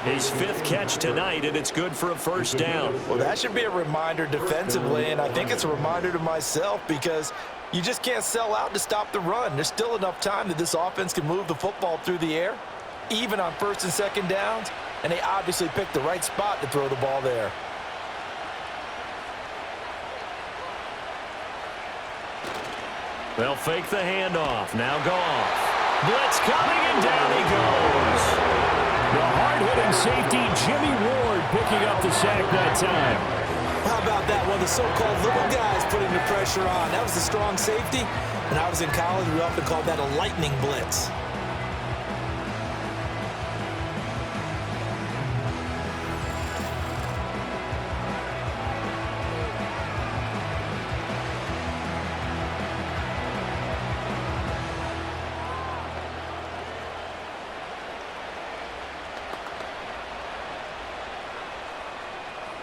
His 5th catch tonight, and it's good for a first down. Well, that should be a reminder defensively, and I think it's a reminder to myself because you just can't sell out to stop the run. There's still enough time that this offense can move the football through the air, even on first and second downs, and they obviously picked the right spot to throw the ball there. They'll fake the handoff. Now Goff. Blitz coming, and down he goes. The hard-hitting safety, Jimmy Ward, picking up the sack that time. How about that? One of the so-called little guys putting the pressure on. That was a strong safety. When I was in college, we often called that a lightning blitz.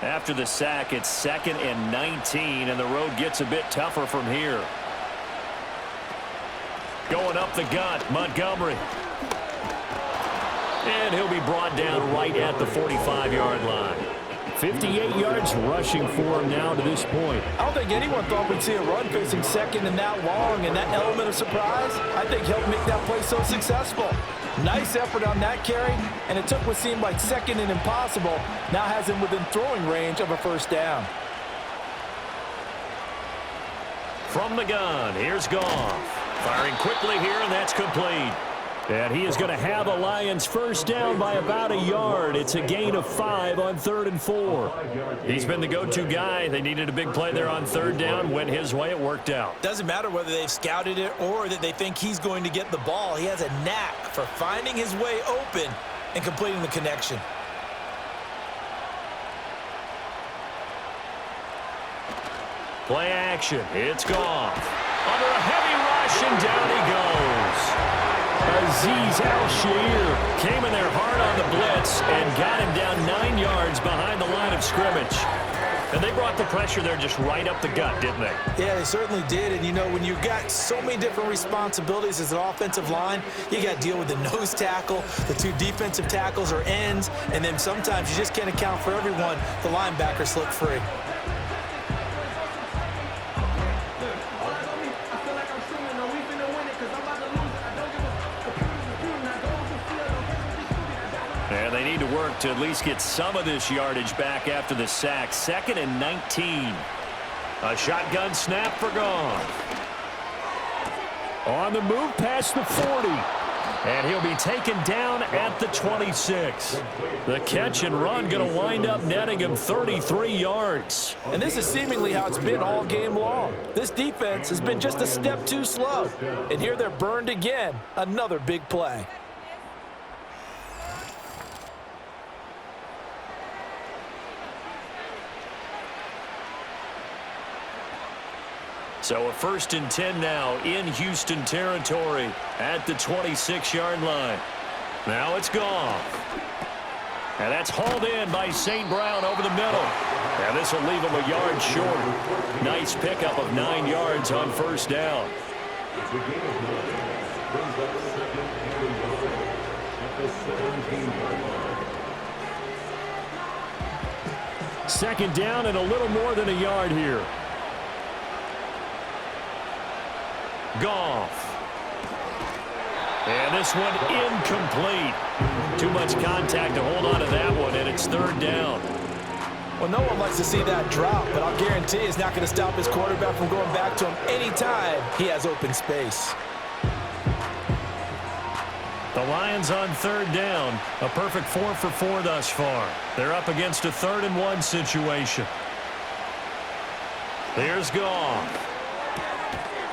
After the sack, it's 2nd and 19, and the road gets a bit tougher from here. Going up the gut, Montgomery. And he'll be brought down right at the 45-yard line. 58 yards rushing for him now to this point. I don't think anyone thought we'd see a run facing second and that long, and that element of surprise, I think, helped make that play so successful. Nice effort on that carry, and it took what seemed like second and impossible, now has him within throwing range of a first down. From the gun, here's Goff. Firing quickly here, and that's complete. And he is going to have a Lions first down by about a yard. It's a gain of 5 on 3rd and 4. He's been the go-to guy. They needed a big play there on 3rd down. Went his way. It worked out. Doesn't matter whether they've scouted it or that they think he's going to get the ball. He has a knack for finding his way open and completing the connection. Play action. It's gone. Under a heavy rush, and down he goes. Azeez Al-Shaair came in there hard on the blitz and got him down 9 yards behind the line of scrimmage. And they brought the pressure there just right up the gut, didn't they? Yeah, they certainly did. And, you know, when you've got so many different responsibilities as an offensive line, you got to deal with the nose tackle, the 2 defensive tackles or ends, and then sometimes you just can't account for everyone. The linebackers slip free. And they need to work to at least get some of this yardage back after the sack. 2nd and 19. A shotgun snap for Goff. On the move past the 40. And he'll be taken down at the 26. The catch and run going to wind up netting him 33 yards. And this is seemingly how it's been all game long. This defense has been just a step too slow. And here they're burned again. Another big play. So a 1st and 10 now in Houston territory at the 26-yard line. Now it's gone. And that's hauled in by St. Brown over the middle. And this will leave him a yard short. Nice pickup of 9 yards on 1st down. It's a gain of 9. Brings up 2nd and 11 at the 17-yard line. 2nd down and a little more than a yard here. Goff. And this one incomplete. Too much contact to hold on to that one, and it's 3rd down. Well, no one likes to see that drop, but I'll guarantee it's not going to stop his quarterback from going back to him anytime he has open space. The Lions on 3rd down. A perfect 4 for 4 thus far. They're up against a 3rd and 1 situation. Here's Goff.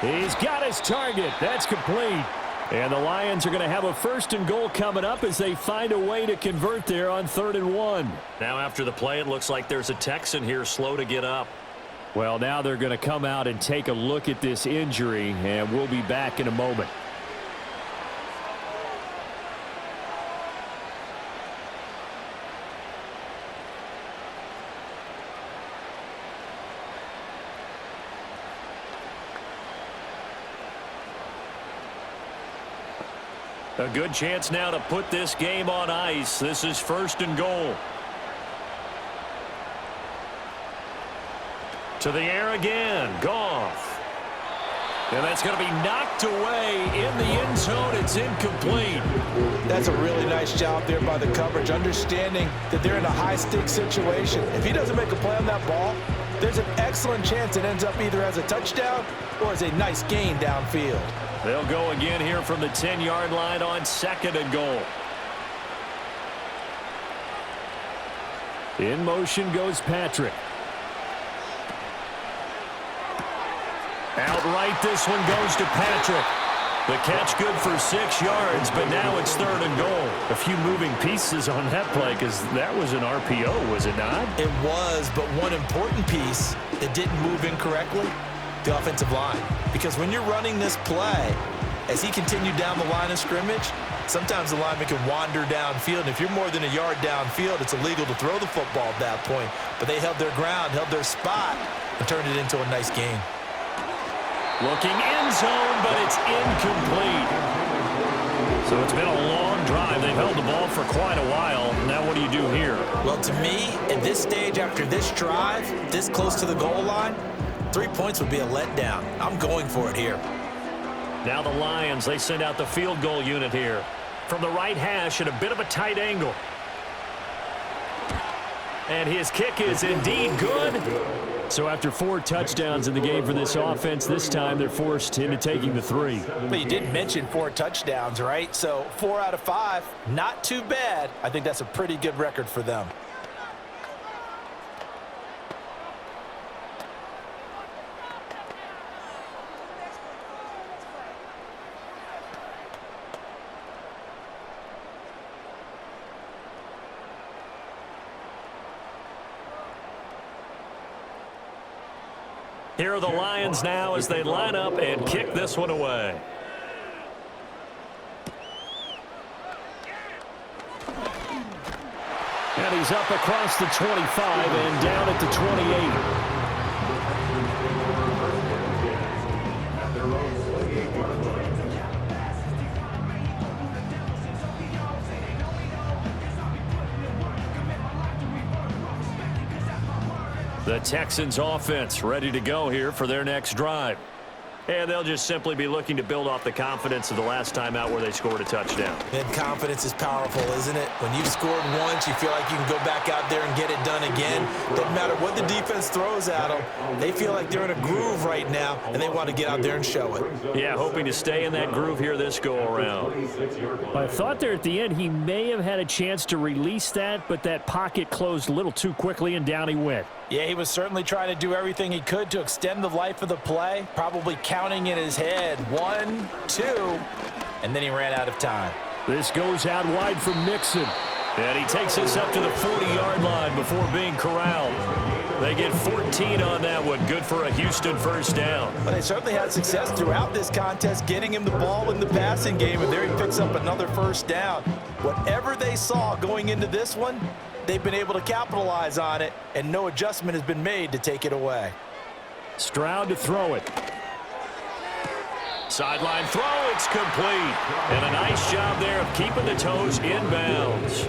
He's got his target. That's complete. And the Lions are going to have a 1st and goal coming up as they find a way to convert there on 3rd and 1. Now after the play, it looks like there's a Texan here slow to get up. Well, now they're going to come out and take a look at this injury, and we'll be back in a moment. A good chance now to put this game on ice. This is 1st and goal. To the air again. Goff. And that's going to be knocked away in the end zone. It's incomplete. That's a really nice job there by the coverage, understanding that they're in a high-stakes situation. If he doesn't make a play on that ball, there's an excellent chance it ends up either as a touchdown or as a nice gain downfield. They'll go again here from the 10-yard line on 2nd and goal. In motion goes Patrick. Outright, this one goes to Patrick. The catch good for 6 yards, but now it's 3rd and goal. A few moving pieces on that play because that was an RPO, was it not? It was, but one important piece that didn't move incorrectly, the offensive line. Because when you're running this play, as he continued down the line of scrimmage, sometimes the lineman can wander downfield. And if you're more than a yard downfield, it's illegal to throw the football at that point. But they held their ground, held their spot, and turned it into a nice gain. Looking end zone, but it's incomplete. So it's been a long drive. They've held the ball for quite a while. Now what do you do here? Well, to me, at this stage after this drive, this close to the goal line, 3 points would be a letdown. I'm going for it here. Now the Lions, they send out the field goal unit here. From the right hash at a bit of a tight angle. And his kick is indeed good. So after 4 touchdowns in the game for this offense, this time they're forced into taking the 3. But you did mention 4 touchdowns, right? So 4 out of 5, not too bad. I think that's a pretty good record for them. Here are the Lions now as they line up and kick this one away. And he's up across the 25 and down at the 28. The Texans offense ready to go here for their next drive. And they'll just simply be looking to build off the confidence of the last time out where they scored a touchdown. And confidence is powerful, isn't it? When you've scored once, you feel like you can go back out there and get it done again. Doesn't matter what the defense throws at them. They feel like they're in a groove right now, and they want to get out there and show it. Yeah, hoping to stay in that groove here this go-around. I thought there at the end he may have had a chance to release that, but that pocket closed a little too quickly, and down he went. Yeah, he was certainly trying to do everything he could to extend the life of the play, probably counting in his head 1, 2, and then he ran out of time. This goes out wide from Mixon. And he takes us up to the 40-yard line before being corralled. They get 14 on that one. Good for a Houston first down. But they certainly had success throughout this contest, getting him the ball in the passing game, and there he picks up another first down. Whatever they saw going into this one, they've been able to capitalize on it, and no adjustment has been made to take it away. Stroud to throw it. Sideline throw, it's complete. And a nice job there of keeping the toes in bounds.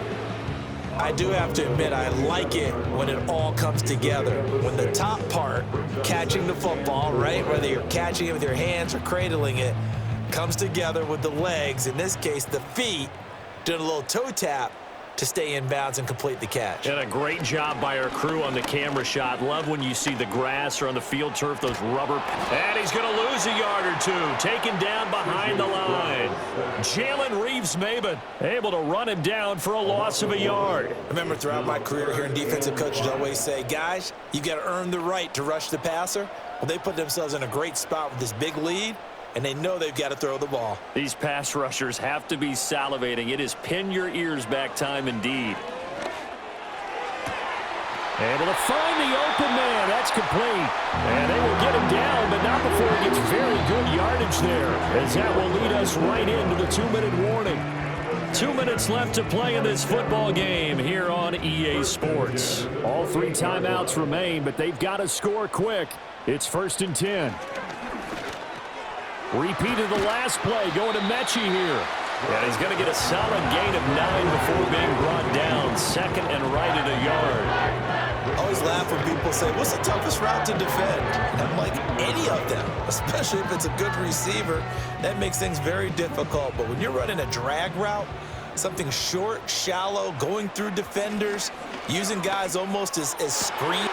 I do have to admit, I like it when it all comes together. When the top part, catching the football, right, whether you're catching it with your hands or cradling it, comes together with the legs, in this case the feet, doing a little toe tap to stay in bounds and complete the catch. And a great job by our crew on the camera shot. Love when you see the grass or on the field turf, those rubber. And he's going to lose a yard or two. Taken down behind the line. Jalen Reeves-Maybin able to run him down for a loss of a yard. I remember throughout my career hearing defensive coaches always say, guys, you got to earn the right to rush the passer. Well, they put themselves in a great spot with this big lead, and they know they've got to throw the ball. These pass rushers have to be salivating. It is pin your ears back time indeed. Able to find the open man. That's complete. And they will get him down, but not before he gets very good yardage there, as that will lead us right into the 2-minute warning. 2 minutes left to play in this football game here on EA Sports. All 3 timeouts remain, but they've got to score quick. It's 1st and 10. Repeat of the last play, going to Mechie here. And he's going to get a solid gain of 9 before being brought down. 2nd and right at a yard. I always laugh when people say, what's the toughest route to defend? And I'm like, any of them, especially if it's a good receiver. That makes things very difficult. But when you're running a drag route, something short, shallow, going through defenders, using guys almost as screen.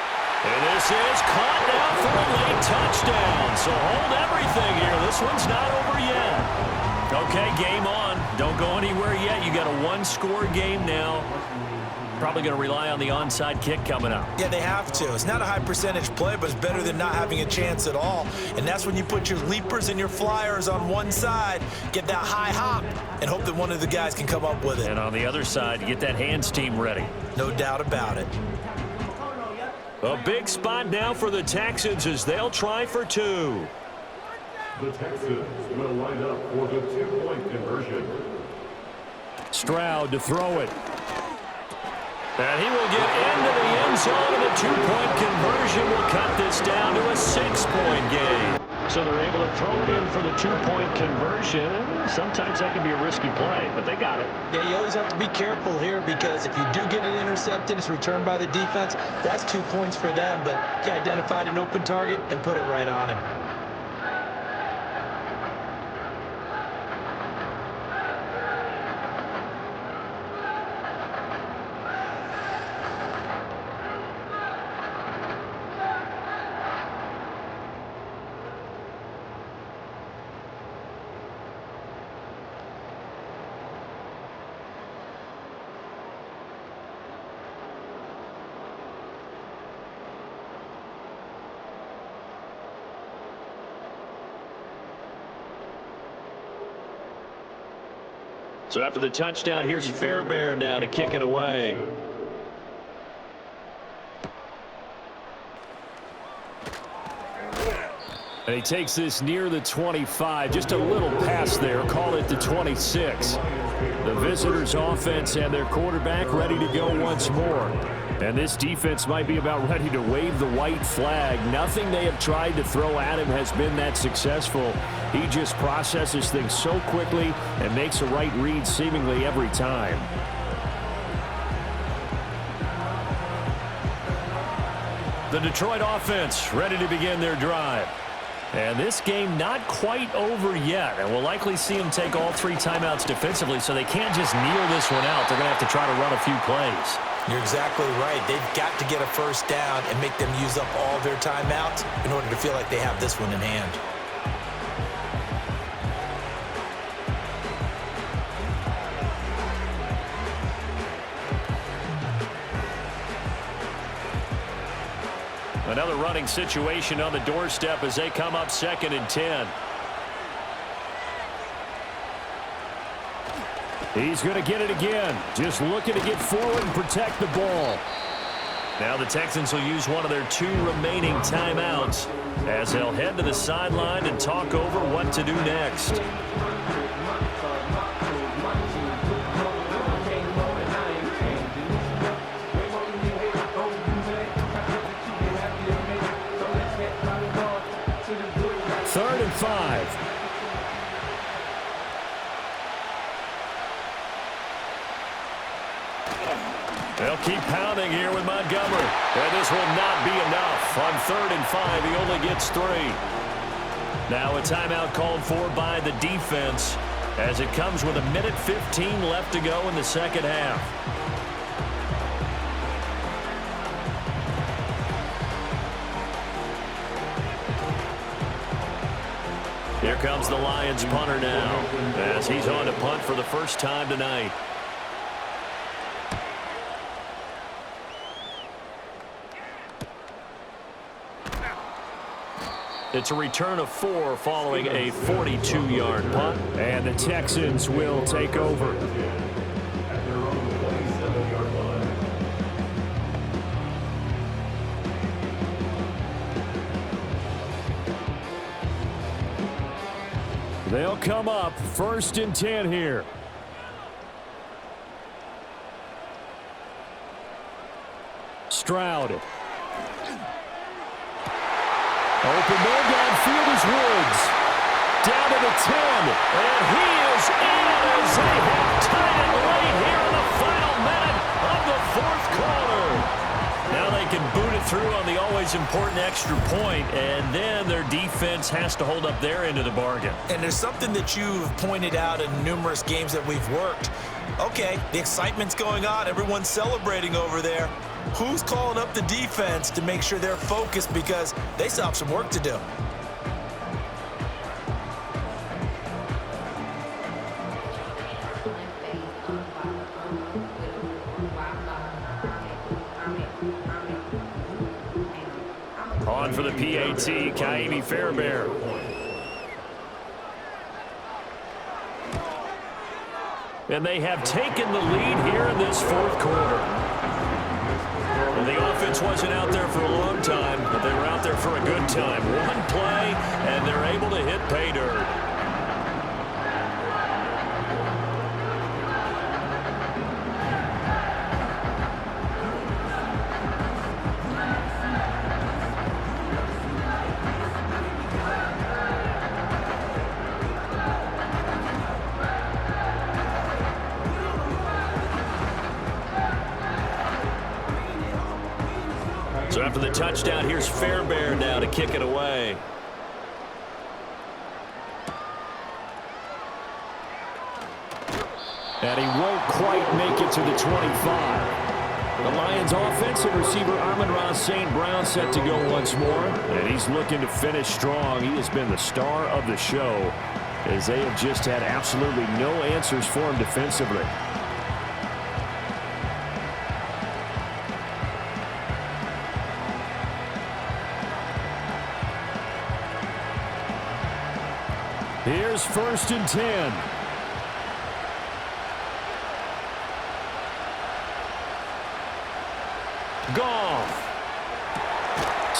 And this is caught now for a late touchdown. So hold everything here. This one's not over yet. Okay, game on. Don't go anywhere yet. You got a 1-score game now. Probably going to rely on the onside kick coming up. Yeah, they have to. It's not a high percentage play, but it's better than not having a chance at all. And that's when you put your leapers and your flyers on one side, get that high hop, and hope that one of the guys can come up with it. And on the other side, get that hands team ready. No doubt about it. A big spot now for the Texans as they'll try for 2. The Texans will line up for the 2-point conversion. Stroud to throw it. And he will get into the end zone, and the 2-point conversion will cut this down to a 6-point game. So they're able to throw it in for the 2-point conversion. Sometimes that can be a risky play, but they got it. Yeah, you always have to be careful here because if you do get it intercepted, it's returned by the defense. That's 2 points for them, but he identified an open target and put it right on him. So after the touchdown, here's Fairbairn now to kick it away. And he takes this near the 25, just a little pass there, call it the 26. The visitors' offense and their quarterback ready to go once more. And this defense might be about ready to wave the white flag. Nothing they have tried to throw at him has been that successful. He just processes things so quickly and makes a right read seemingly every time. The Detroit offense ready to begin their drive. And this game not quite over yet. And we'll likely see them take all 3 timeouts defensively, so they can't just kneel this one out. They're going to have to try to run a few plays. You're exactly right. They've got to get a first down and make them use up all their timeouts in order to feel like they have this one in hand. Another running situation on the doorstep as they come up 2nd and 10. He's going to get it again. Just looking to get forward and protect the ball. Now the Texans will use one of their 2 remaining timeouts as they'll head to the sideline and talk over what to do next. Third and 5. They'll keep pounding here with Montgomery. And this will not be enough. On 3rd and 5, he only gets 3. Now a timeout called for by the defense as it comes with 1:15 left to go in the second half. Here comes the Lions punter now as he's on to punt for the first time tonight. It's a return of 4 following a 42-yard punt. And the Texans will take over. They'll come up 1st and 10 here. Stroud. Open man downfield is Woods. Down to the 10. And he is in as they have tied it late here in the final minute of the 4th quarter. Now they can boot it through on the always important extra point, and then their defense has to hold up their end of the bargain. And there's something that you've pointed out in numerous games that we've worked. Okay, the excitement's going on. Everyone's celebrating over there. Who's calling up the defense to make sure they're focused because they still have some work to do? On for the PAT, Kaimi Fairbairn. And they have taken the lead here in this 4th quarter. And the offense wasn't out there for a long time, but they were out there for a good time. One play, and they're able to hit pay dirt. So after the touchdown, here's Fairbairn now to kick it away. And he won't quite make it to the 25. The Lions offensive receiver Amon-Ra St. Brown set to go once more. And he's looking to finish strong. He has been the star of the show as they have just had absolutely no answers for him defensively. Here's 1st and 10.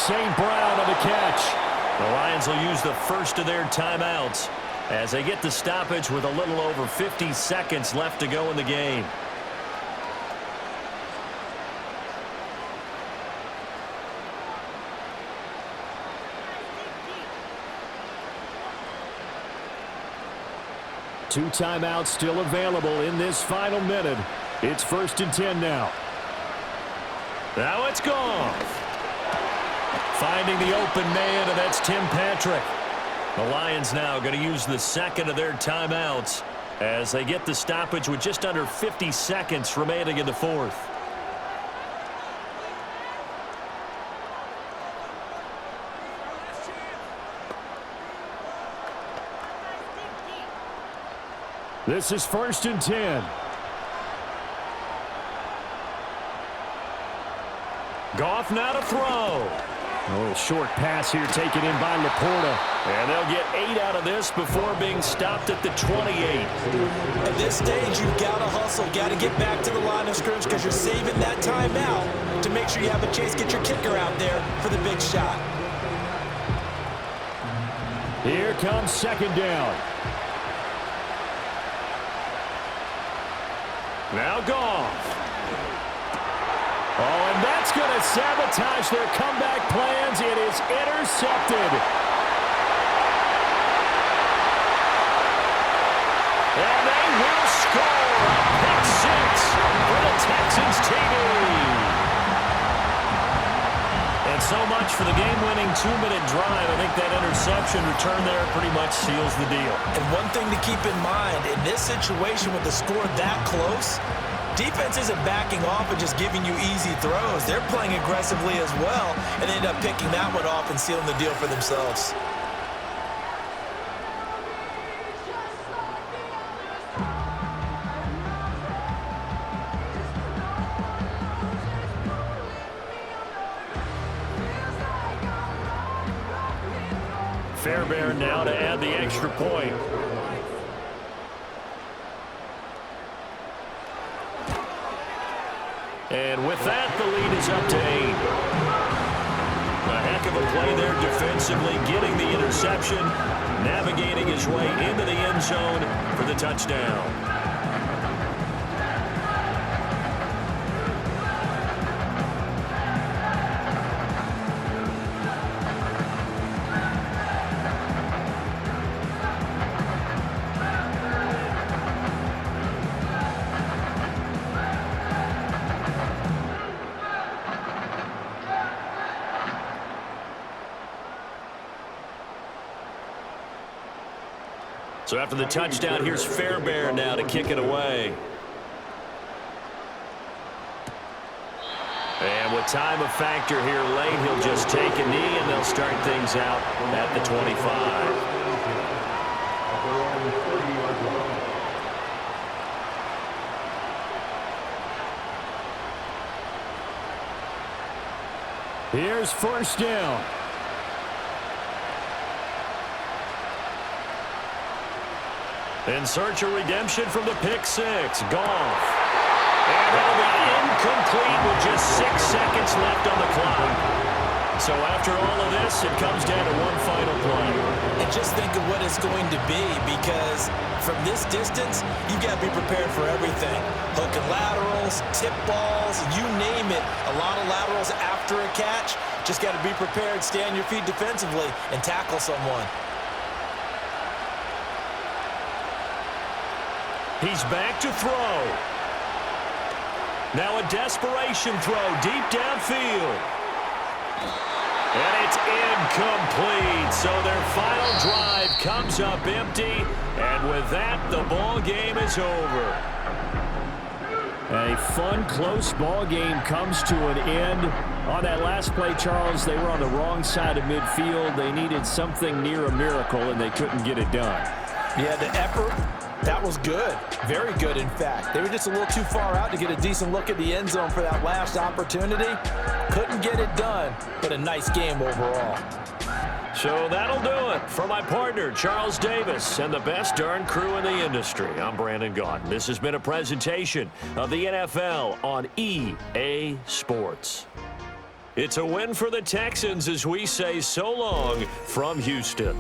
St. Brown on the catch. The Lions will use the first of their timeouts as they get the stoppage with a little over 50 seconds left to go in the game. Two timeouts still available in this final minute. It's 1st and 10 now. Now it's Goff. Finding the open man, and that's Tim Patrick. The Lions now going to use the second of their timeouts as they get the stoppage with just under 50 seconds remaining in the fourth. This is 1st and 10. Goff now to throw. A little short pass here taken in by Laporta. And they'll get 8 out of this before being stopped at the 28. At this stage, you've got to hustle, got to get back to the line of scrimmage because you're saving that timeout to make sure you have a chance to get your kicker out there for the big shot. Here comes 2nd down. Now Goff. Oh, and that's going to sabotage their comeback plans. It is intercepted. And they will score a pick six for the Texans TV. And so much for the game-winning 2-minute drive. I think that interception return there pretty much seals the deal. And one thing to keep in mind, in this situation with the score that close, defense isn't backing off and just giving you easy throws. They're playing aggressively as well and end up picking that one off and sealing the deal for themselves. Fairbairn now to add the extra point. And with that, the lead is up to 8. A heck of a play there defensively, getting the interception, navigating his way into the end zone for the touchdown. So after the touchdown, here's Fairbairn now to kick it away. And with time a factor here late, he'll just take a knee and they'll start things out at the 25. Here's 1st down. In search of redemption from the pick six. Goff. And that'll be incomplete with just 6 seconds left on the clock. So after all of this, it comes down to one final play. And just think of what it's going to be, because from this distance, you've got to be prepared for everything. Hook and laterals, tip balls, you name it. A lot of laterals after a catch. Just got to be prepared, stay on your feet defensively, and tackle someone. He's back to throw. Now a desperation throw deep downfield. And it's incomplete. So their final drive comes up empty. And with that, the ball game is over. A fun, close ball game comes to an end. On that last play, Charles, they were on the wrong side of midfield. They needed something near a miracle, and they couldn't get it done. Yeah, the effort, that was good. Very good, in fact. They were just a little too far out to get a decent look at the end zone for that last opportunity. Couldn't get it done, but a nice game overall. So that'll do it. For my partner, Charles Davis, and the best darn crew in the industry, I'm Brandon Gaudin. This has been a presentation of the NFL on EA Sports. It's a win for the Texans as we say so long from Houston.